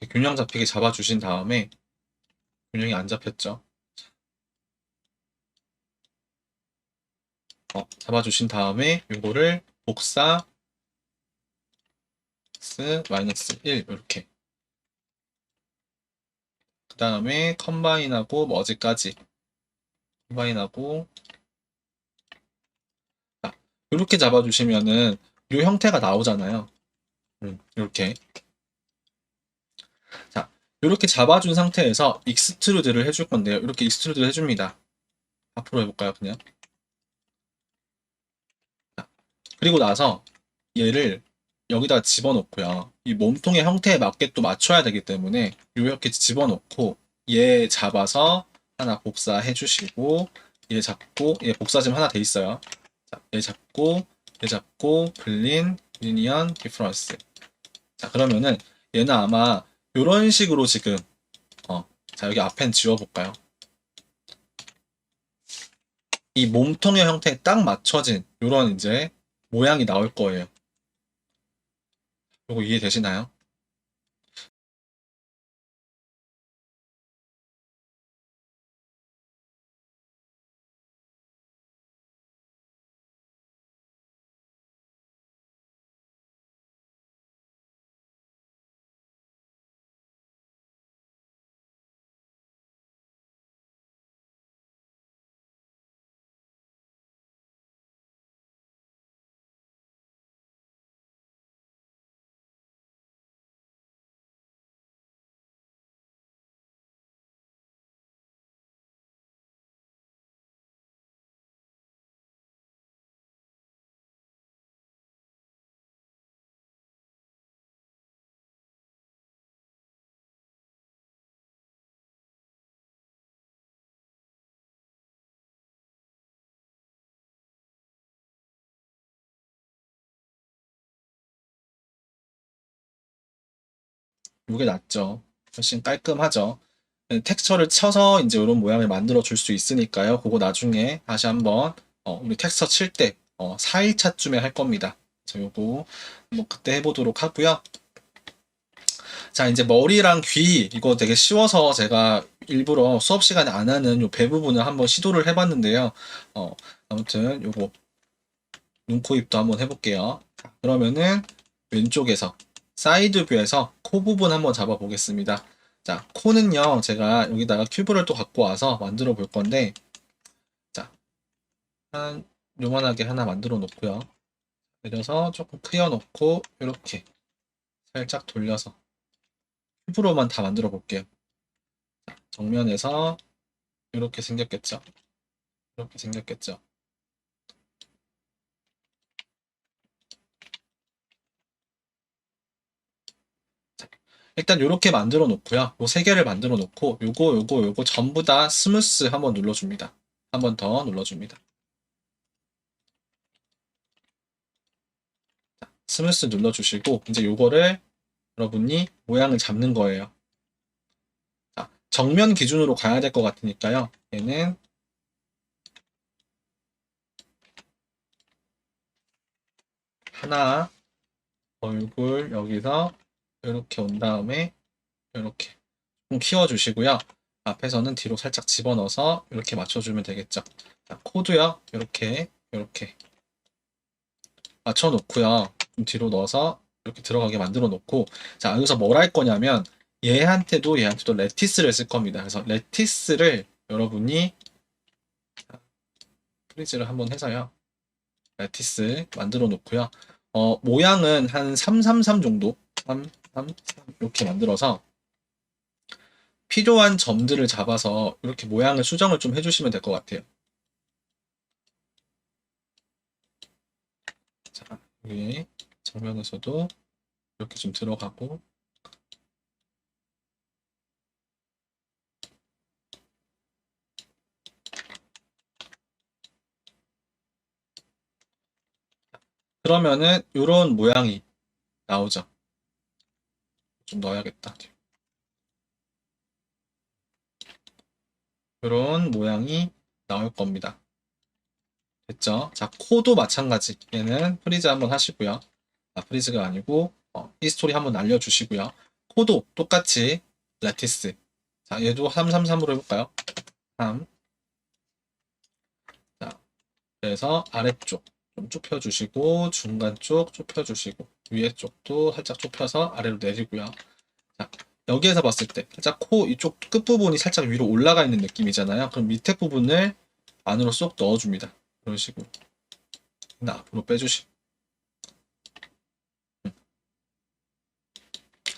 이렇게 균형 잡히게 잡아주신 다음에, 균형이 안 잡혔죠. 잡아주신 다음에 이거를 복사 마이너스 1 이렇게, 그 다음에 컴바인하고 머지까지 컴바인하고, 자, 이렇게 잡아주시면은 이 형태가 나오잖아요. 이렇게. 자, 이렇게 잡아준 상태에서 익스트루드를 해줄 건데요. 이렇게 익스트루드를 해줍니다. 앞으로 해볼까요, 그냥? 자, 그리고 나서 얘를 여기다 집어넣고요. 이 몸통의 형태에 맞게 또 맞춰야 되기 때문에 이렇게 집어넣고 얘 잡아서 하나 복사해 주시고, 얘 잡고, 얘 복사 지금 하나 돼 있어요. 자, 얘 잡고 블린 유니언 디퍼런스. 자, 그러면은 얘는 아마 이런 식으로 지금 자, 여기 앞엔 지워볼까요? 이 몸통의 형태에 딱 맞춰진 이런 이제 모양이 나올 거예요. 이거 이해되시나요? 이게 낫죠. 훨씬 깔끔하죠. 텍스처를 쳐서 이제 이런 모양을 만들어 줄 수 있으니까요. 그거 나중에 다시 한번 우리 텍스처 칠 때 4일차쯤에 할 겁니다. 그래서 요거 뭐 그때 해보도록 하고요. 자, 이제 머리랑 귀 이거 되게 쉬워서 제가 일부러 수업 시간에 안 하는 요 배 부분을 한번 시도를 해봤는데요. 아무튼 요거 눈, 코, 입도 한번 해볼게요. 그러면은 왼쪽에서 사이드 뷰에서 코 부분 한번 잡아 보겠습니다. 자, 코는요, 제가 여기다가 큐브를 또 갖고 와서 만들어 볼 건데, 자, 한 요만하게 하나 만들어 놓고요. 내려서 조금 크게 놓고 이렇게 살짝 돌려서 큐브로만 다 만들어 볼게요. 정면에서 이렇게 생겼겠죠? 이렇게 생겼겠죠? 일단 이렇게 만들어 놓고요. 요 세 개를 만들어 놓고 요거 전부 다 스무스 한번 눌러줍니다. 한 번 더 눌러줍니다. 스무스 눌러주시고 이제 요거를 여러분이 모양을 잡는 거예요. 자, 정면 기준으로 가야 될 것 같으니까요. 얘는 하나 얼굴 여기서 이렇게 온 다음에 이렇게 좀 키워주시고요. 앞에서는 뒤로 살짝 집어넣어서 이렇게 맞춰주면 되겠죠. 자, 코도요. 이렇게 맞춰놓고요. 좀 뒤로 넣어서 이렇게 들어가게 만들어 놓고, 자, 여기서 뭘 할 거냐면 얘한테도 레티스를 쓸 겁니다. 그래서 레티스를 여러분이 프리즈를 한번 해서요. 레티스 만들어 놓고요. 모양은 한 333 정도, 333 이렇게 만들어서 필요한 점들을 잡아서 이렇게 모양을 수정을 좀 해주시면 될 것 같아요. 자, 여기 정면에서도 이렇게 좀 들어가고, 그러면은 이런 모양이 나오죠. 좀 넣어야겠다. 이런 모양이 나올 겁니다. 됐죠? 자, 코도 마찬가지. 얘는 프리즈 한번 하시고요. 아, 프리즈가 아니고 히스토리 한번 날려주시고요. 코도 똑같이 레티스. 자, 얘도 333으로 해볼까요? 3. 자, 그래서 아래쪽 좀 좁혀주시고 중간 쪽 좁혀주시고 위에 쪽도 살짝 좁혀서 아래로 내리고요. 자, 여기에서 봤을 때 살짝 코 이쪽 끝부분이 살짝 위로 올라가 있는 느낌이잖아요. 그럼 밑에 부분을 안으로 쏙 넣어줍니다. 이런 식으로. 근데 앞으로 빼주시고.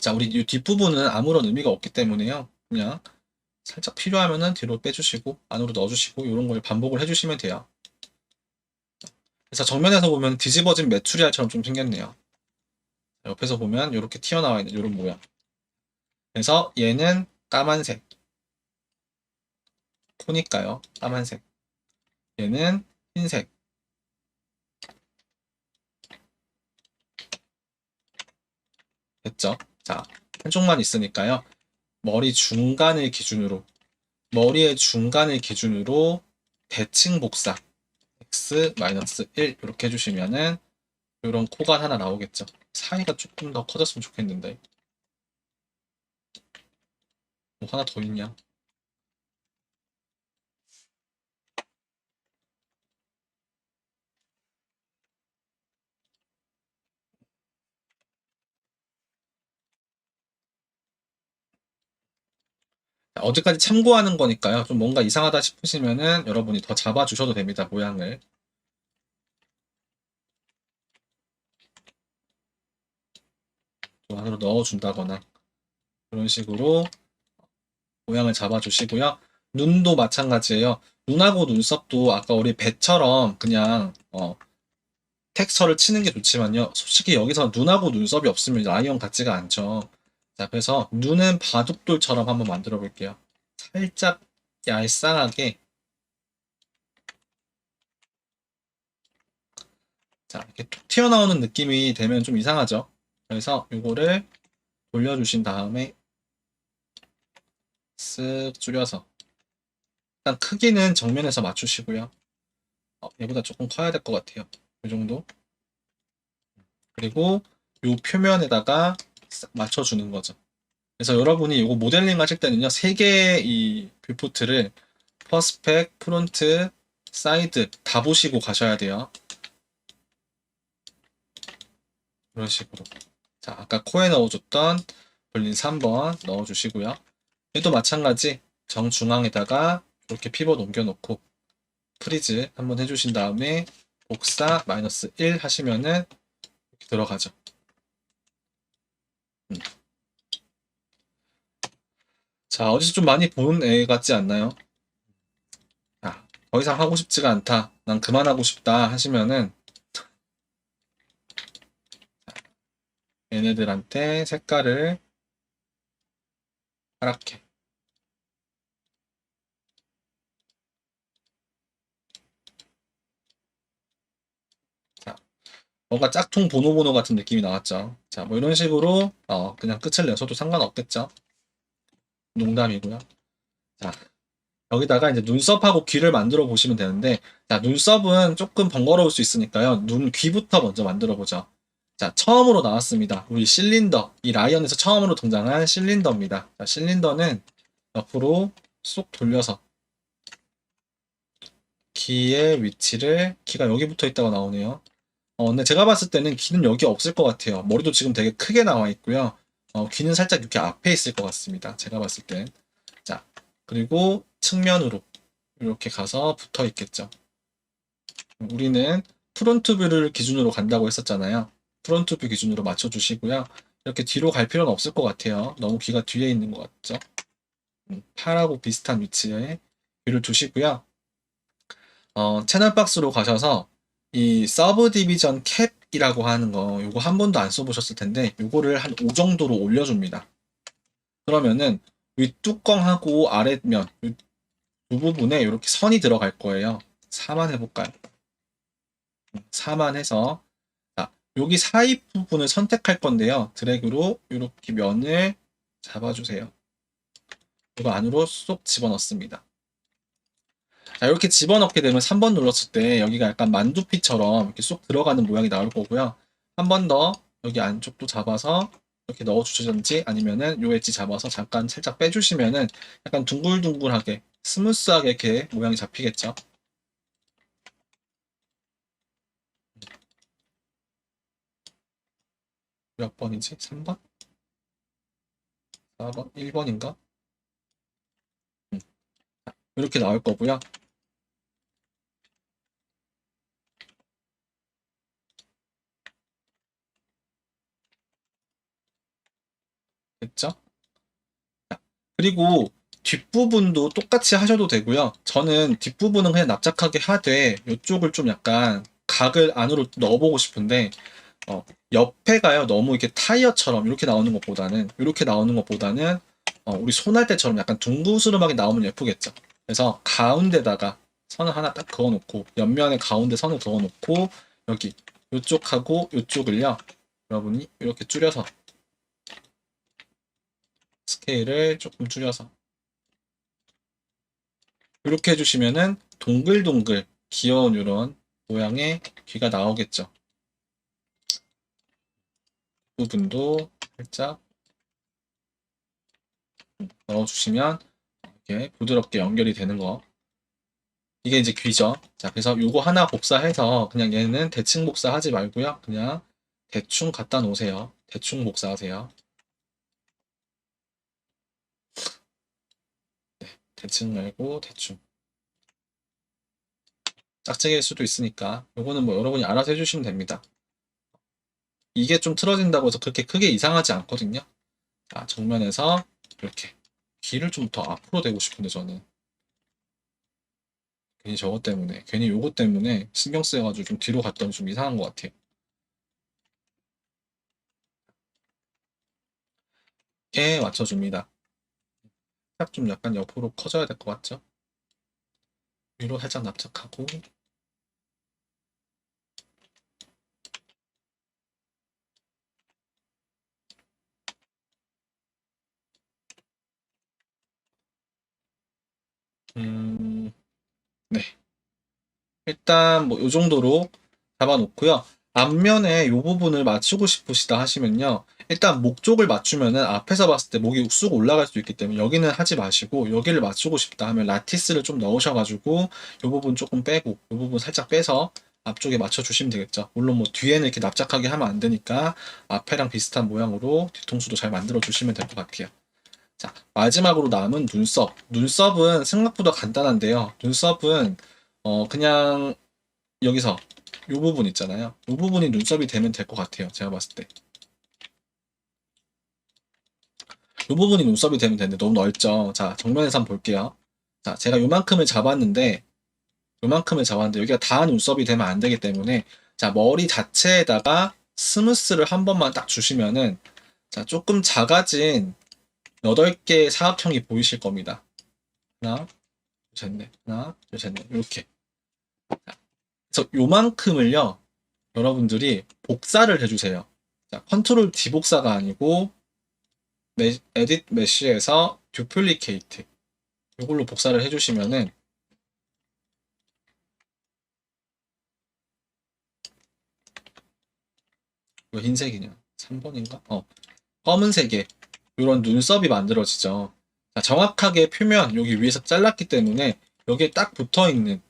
자, 우리 이 뒷부분은 아무런 의미가 없기 때문에요. 그냥 살짝 필요하면은 뒤로 빼주시고 안으로 넣어주시고 이런 걸 반복을 해주시면 돼요. 그래서 정면에서 보면 뒤집어진 메추리알처럼 좀 생겼네요. 옆에서 보면 이렇게 튀어나와 있는 이런 모양. 그래서 얘는 까만색. 코니까요. 까만색. 얘는 흰색. 됐죠? 자, 한쪽만 있으니까요. 머리의 중간을 기준으로 대칭 복사 x-1 이렇게 해주시면은 이런 코가 하나 나오겠죠. 사이가 조금 더 커졌으면 좋겠는데. 뭐 하나 더 있냐? 어디까지 참고하는 거니까요. 좀 뭔가 이상하다 싶으시면은 여러분이 더 잡아주셔도 됩니다. 모양을. 좀 안으로 넣어준다거나 그런 식으로 모양을 잡아주시고요. 눈도 마찬가지예요. 눈하고 눈썹도 아까 우리 배처럼 그냥 텍스처를 치는 게 좋지만요. 솔직히 여기서 눈하고 눈썹이 없으면 라이언 같지가 않죠. 자, 그래서 눈은 바둑돌처럼 한번 만들어 볼게요. 살짝 얄쌍하게. 자, 이렇게 툭 튀어나오는 느낌이 되면 좀 이상하죠. 그래서 이거를 돌려주신 다음에 쓱 줄여서 일단 크기는 정면에서 맞추시고요. 얘보다 조금 커야 될 것 같아요. 이 정도. 그리고 요 표면에다가 싹 맞춰주는 거죠. 그래서 여러분이 이거 모델링 하실 때는요, 세 개의 이 뷰포트를 퍼스펙, 프론트, 사이드 다 보시고 가셔야 돼요. 이런 식으로. 자, 아까 코에 넣어줬던 볼린 3번 넣어주시고요. 얘도 마찬가지 정중앙에다가 이렇게 피벗 옮겨놓고 프리즈 한번 해주신 다음에 복사 마이너스 1 하시면은 이렇게 들어가죠. 음. 자, 어디서 좀 많이 본 애 같지 않나요? 자, 더 이상 하고 싶지가 않다. 난 그만하고 싶다 하시면은 얘네들한테 색깔을 파랗게. 자, 뭔가 짝퉁 보노보노 같은 느낌이 나왔죠. 자, 뭐 이런 식으로 그냥 끝을 내서도 상관없겠죠. 농담이고요. 자, 여기다가 이제 눈썹하고 귀를 만들어 보시면 되는데, 자, 눈썹은 조금 번거로울 수 있으니까요. 눈, 귀부터 먼저 만들어 보죠. 자, 처음으로 나왔습니다. 우리 실린더. 이 라이언에서 처음으로 등장한 실린더입니다. 자, 실린더는 옆으로 쏙 돌려서 귀의 위치를, 귀가 여기 붙어 있다가 나오네요. 근데 제가 봤을 때는 귀는 여기 없을 것 같아요. 머리도 지금 되게 크게 나와 있고요. 귀는 살짝 이렇게 앞에 있을 것 같습니다. 제가 봤을 땐. 자, 그리고 측면으로 이렇게 가서 붙어 있겠죠. 우리는 프론트 뷰를 기준으로 간다고 했었잖아요. 프론트 뷰 기준으로 맞춰주시고요. 이렇게 뒤로 갈 필요는 없을 것 같아요. 너무 귀가 뒤에 있는 것 같죠? 팔하고 비슷한 위치에 뷰를 두시고요. 채널 박스로 가셔서 이 서브 디비전 캡이라고 하는 거 요거 한 번도 안 써보셨을 텐데 요거를 한 5 정도로 올려줍니다. 그러면은 윗뚜껑하고 아랫면 두 부분에 이렇게 선이 들어갈 거예요. 4만 해볼까요? 4만 해서 자, 여기 사이 부분을 선택할 건데요. 드래그로 이렇게 면을 잡아주세요. 이거 안으로 쏙 집어넣습니다. 자, 이렇게 집어넣게 되면 3번 눌렀을 때 여기가 약간 만두피처럼 이렇게 쏙 들어가는 모양이 나올 거고요. 한 번 더 여기 안쪽도 잡아서 이렇게 넣어주시든지 아니면은 요 엣지 잡아서 잠깐 살짝 빼주시면은 약간 둥글둥글하게 스무스하게 이렇게 모양이 잡히겠죠. 몇 번이지? 3번? 4번? 1번인가? 이렇게 나올 거고요. 됐죠? 그리고 뒷부분도 똑같이 하셔도 되고요. 저는 뒷부분은 그냥 납작하게 하되 이쪽을 좀 약간 각을 안으로 넣어보고 싶은데 옆에가요 너무 이렇게 타이어처럼 이렇게 나오는 것보다는 우리 손할 때처럼 약간 둥그스름하게 나오면 예쁘겠죠. 그래서 가운데다가 선을 하나 딱 그어놓고 옆면에 가운데 선을 그어놓고 여기 이쪽하고 이쪽을요 여러분이 이렇게 줄여서 스케일을 조금 줄여서 이렇게 해주시면은 동글동글 귀여운 이런 모양의 귀가 나오겠죠. 부분도 살짝 넣어주시면 이렇게 부드럽게 연결이 되는 거. 이게 이제 귀죠. 자, 그래서 요거 하나 복사해서 그냥 얘는 대칭 복사하지 말고요. 그냥 대충 갖다 놓으세요. 대충 복사하세요. 대칭 말고 대충. 짝짝이일 수도 있으니까 요거는 뭐 여러분이 알아서 해주시면 됩니다. 이게 좀 틀어진다고 해서 그렇게 크게 이상하지 않거든요. 자, 정면에서 이렇게 귀를 좀 더 앞으로 대고 싶은데 저는 괜히 저것 때문에 괜히 요것 때문에 신경 쓰여가지고 좀 뒤로 갔더니 좀 이상한 것 같아요. 이렇게 맞춰줍니다. 딱 좀 약간 옆으로 커져야 될 것 같죠? 위로 살짝 납작하고 네. 일단 뭐 요 정도로 잡아놓고요. 앞면에 요 부분을 맞추고 싶으시다 하시면요. 일단 목 쪽을 맞추면은 앞에서 봤을 때 목이 쑥 올라갈 수 있기 때문에 여기는 하지 마시고 여기를 맞추고 싶다 하면 라티스를 좀 넣으셔가지고 요 부분 조금 빼고 요 부분 살짝 빼서 앞쪽에 맞춰주시면 되겠죠. 물론 뭐 뒤에는 이렇게 납작하게 하면 안 되니까 앞에랑 비슷한 모양으로 뒤통수도 잘 만들어 주시면 될 것 같아요. 자, 마지막으로 남은 눈썹. 눈썹은 생각보다 간단한데요. 눈썹은 그냥 여기서 이 부분 있잖아요. 이 부분이 눈썹이 되면 될 것 같아요. 제가 봤을 때. 이 부분이 눈썹이 되면 되는데 너무 넓죠. 자, 정면에서 한번 볼게요. 자, 제가 요만큼을 잡았는데 여기가 다 눈썹이 되면 안 되기 때문에 자, 머리 자체에다가 스무스를 한 번만 딱 주시면은 자, 조금 작아진 8개의 사각형이 보이실 겁니다. 하나, 둘, 셋, 넷. 하나, 둘, 셋, 넷. 이렇게. 그래서 요만큼을요, 여러분들이 복사를 해주세요. 자, 컨트롤 D 복사가 아니고, 에딧 메쉬에서 듀플리케이트. 이걸로 복사를 해주시면은, 왜 흰색이냐? 3번인가? 검은색의 이런 눈썹이 만들어지죠. 자, 정확하게 표면 여기 위에서 잘랐기 때문에 여기에 딱 붙어 있는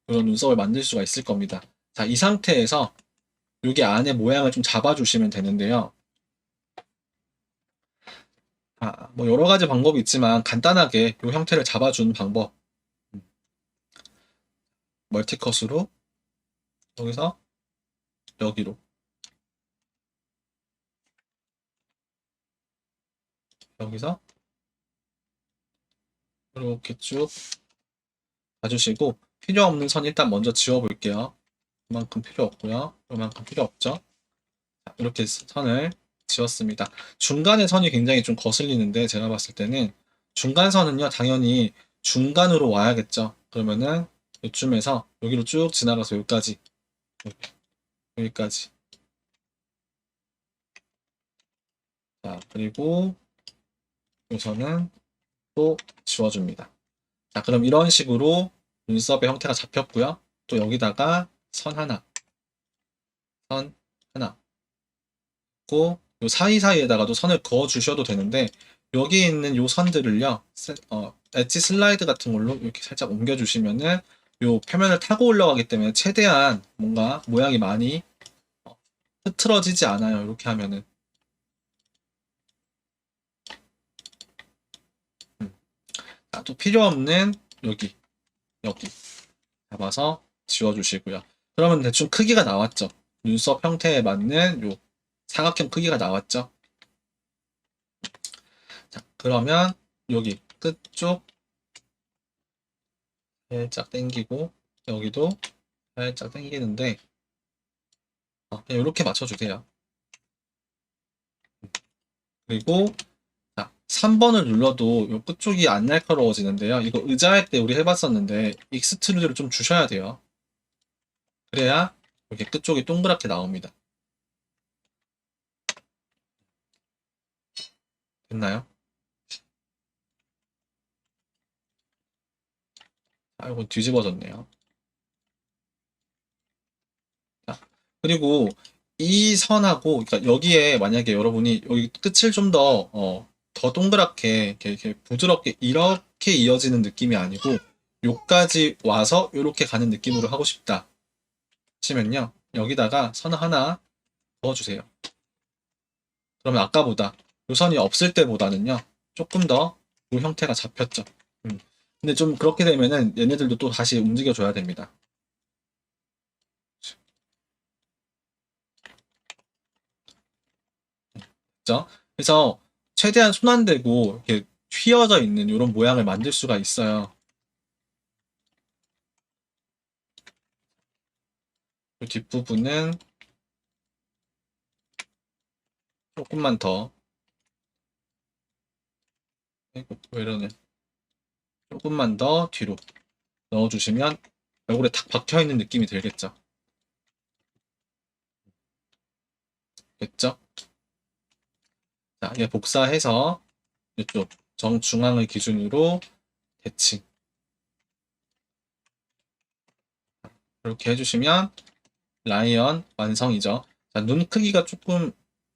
이런 눈썹을 만들 수가 있을 겁니다. 자, 이 상태에서 여기 안에 모양을 좀 잡아주시면 되는데요. 뭐 여러 가지 방법이 있지만 간단하게 이 형태를 잡아주는 방법. 멀티컷으로 여기서 여기로 여기서 이렇게 쭉 봐주시고 필요 없는 선 일단 먼저 지워 볼게요. 이만큼 필요 없고요. 이만큼 필요 없죠. 자, 이렇게 선을 지웠습니다. 중간에 선이 굉장히 좀 거슬리는데 제가 봤을 때는 중간 선은요 당연히 중간으로 와야겠죠. 그러면은 이쯤에서 여기로 쭉 지나가서 여기까지 여기까지. 자, 그리고 이 선은 또 지워줍니다. 자, 그럼 이런 식으로 눈썹의 형태가 잡혔고요. 또 여기다가 선 하나, 선 하나, 고, 요 사이사이에다가도 선을 그어 주셔도 되는데, 여기 있는 요 선들을요, 엣지 슬라이드 같은 걸로 이렇게 살짝 옮겨주시면은, 요 표면을 타고 올라가기 때문에 최대한 뭔가 모양이 많이 어, 흐트러지지 않아요. 이렇게 하면은. 음. 자, 또 필요 없는 여기 잡아서 지워주시고요. 그러면 대충 크기가 나왔죠. 눈썹 형태에 맞는 요 사각형 크기가 나왔죠. 자, 그러면 여기 끝쪽 살짝 당기고 여기도 살짝 당기는데 그냥 이렇게 맞춰주세요. 그리고 자, 3번을 눌러도 요 끝쪽이 안 날카로워지는데요. 이거 의자할 때 우리 해봤었는데 익스트루드를 좀 주셔야 돼요. 그래야 이렇게 끝쪽이 동그랗게 나옵니다. 됐나요? 아, 이건 뒤집어졌네요. 자, 그리고 이 선하고, 그러니까 여기에 만약에 여러분이 여기 끝을 좀 더 동그랗게, 이렇게 부드럽게 이렇게 이어지는 느낌이 아니고, 요까지 와서 이렇게 가는 느낌으로 하고 싶다 하시면요. 여기다가 선 하나 넣어주세요. 그러면 아까보다 요 선이 없을 때보다는요. 조금 더 요 형태가 잡혔죠. 근데 좀 그렇게 되면은 얘네들도 또 다시 움직여줘야 됩니다. 그죠? 그래서 최대한 손 안 대고 이렇게 휘어져 있는 이런 모양을 만들 수가 있어요. 이 뒷부분은 조금만 더, 아이고, 왜 이러네. 조금만 더 뒤로 넣어주시면 얼굴에 탁 박혀 있는 느낌이 들겠죠. 됐죠? 자, 얘 복사해서 이쪽 정중앙을 기준으로 대칭. 이렇게 해주시면 라이언 완성이죠. 자, 눈 크기가 조금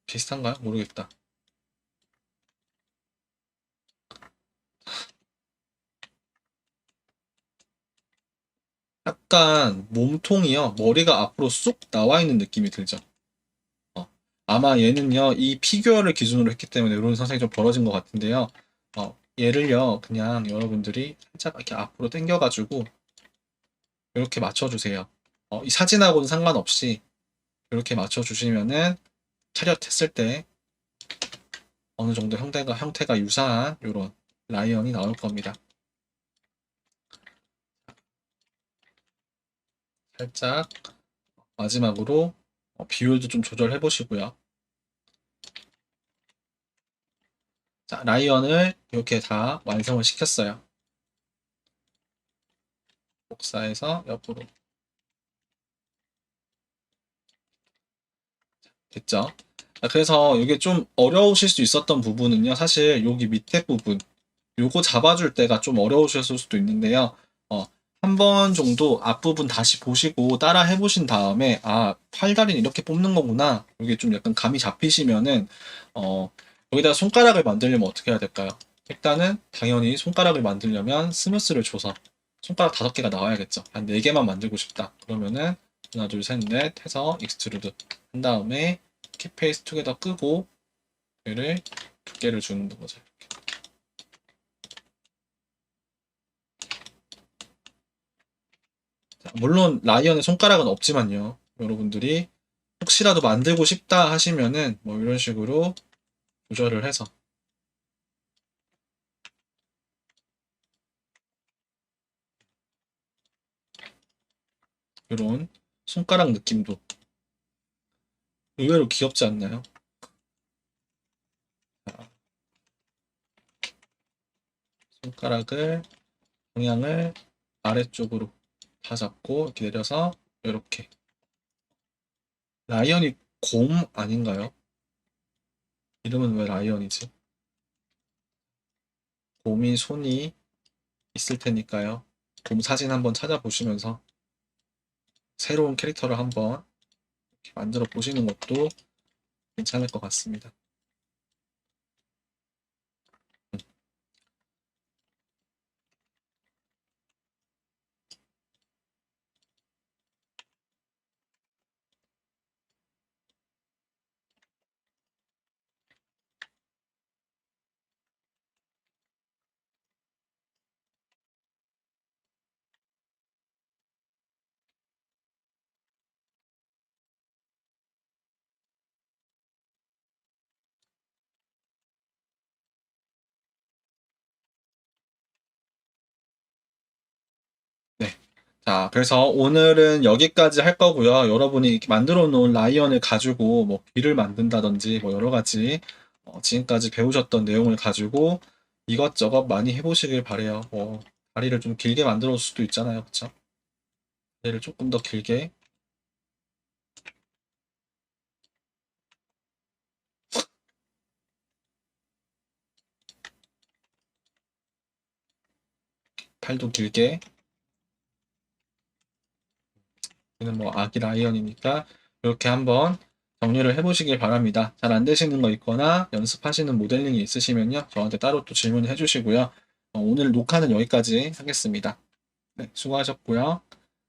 비슷한가요? 모르겠다. 약간 몸통이요. 머리가 앞으로 쑥 나와 있는 느낌이 들죠. 어, 아마 얘는요, 이 피규어를 기준으로 했기 때문에 이런 선상이 좀 벌어진 것 같은데요. 얘를요, 그냥 여러분들이 살짝 이렇게 앞으로 당겨가지고 이렇게 맞춰주세요. 이 사진하고는 상관없이 이렇게 맞춰주시면은 차렷했을 때 어느 정도 형태가 유사한 이런 라이언이 나올 겁니다. 살짝 마지막으로 비율도 좀 조절해 보시고요. 자, 라이언을 이렇게 다 완성을 시켰어요. 복사해서 옆으로. 됐죠? 그래서 이게 좀 어려우실 수 있었던 부분은요. 사실 여기 밑에 부분, 요거 잡아줄 때가 좀 어려우셨을 수도 있는데요. 한 번 정도 앞부분 다시 보시고 따라 해보신 다음에, 팔다리는 이렇게 뽑는 거구나. 이게 좀 약간 감이 잡히시면은, 여기다가 손가락을 만들려면 어떻게 해야 될까요? 일단은 당연히 손가락을 만들려면 스무스를 줘서 손가락 5개가 나와야겠죠. 한 4개만 만들고 싶다. 그러면은 하나, 둘, 셋, 넷 해서 익스트루드 한 다음에 키페이스 투게더 끄고 얘를 2개를 주는 거죠. 물론 라이언의 손가락은 없지만요. 여러분들이 혹시라도 만들고 싶다 하시면은 뭐 이런 식으로 조절을 해서 이런 손가락 느낌도 의외로 귀엽지 않나요? 자, 손가락을 방향을 아래쪽으로 다 잡고 이렇게 내려서 이렇게 라이언이 곰 아닌가요? 이름은 왜 라이언이지? 곰이 손이 있을 테니까요. 곰 사진 한번 찾아보시면서 새로운 캐릭터를 한번 이렇게 만들어 보시는 것도 괜찮을 것 같습니다. 네. 자, 그래서 오늘은 여기까지 할 거고요. 여러분이 이렇게 만들어 놓은 라이언을 가지고 뭐 귀를 만든다든지 뭐 여러 가지 지금까지 배우셨던 내용을 가지고 이것저것 많이 해보시길 바래요. 뭐 다리를 좀 길게 만들어 줄 수도 있잖아요. 그쵸? 다리를 조금 더 길게 팔도 길게 얘는 뭐 아기 라이언이니까 이렇게 한번 정리를 해보시길 바랍니다. 잘 안 되시는 거 있거나 연습하시는 모델링이 있으시면요. 저한테 따로 또 질문해 주시고요. 오늘 녹화는 여기까지 하겠습니다. 네, 수고하셨고요.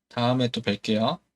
다음에 또 뵐게요.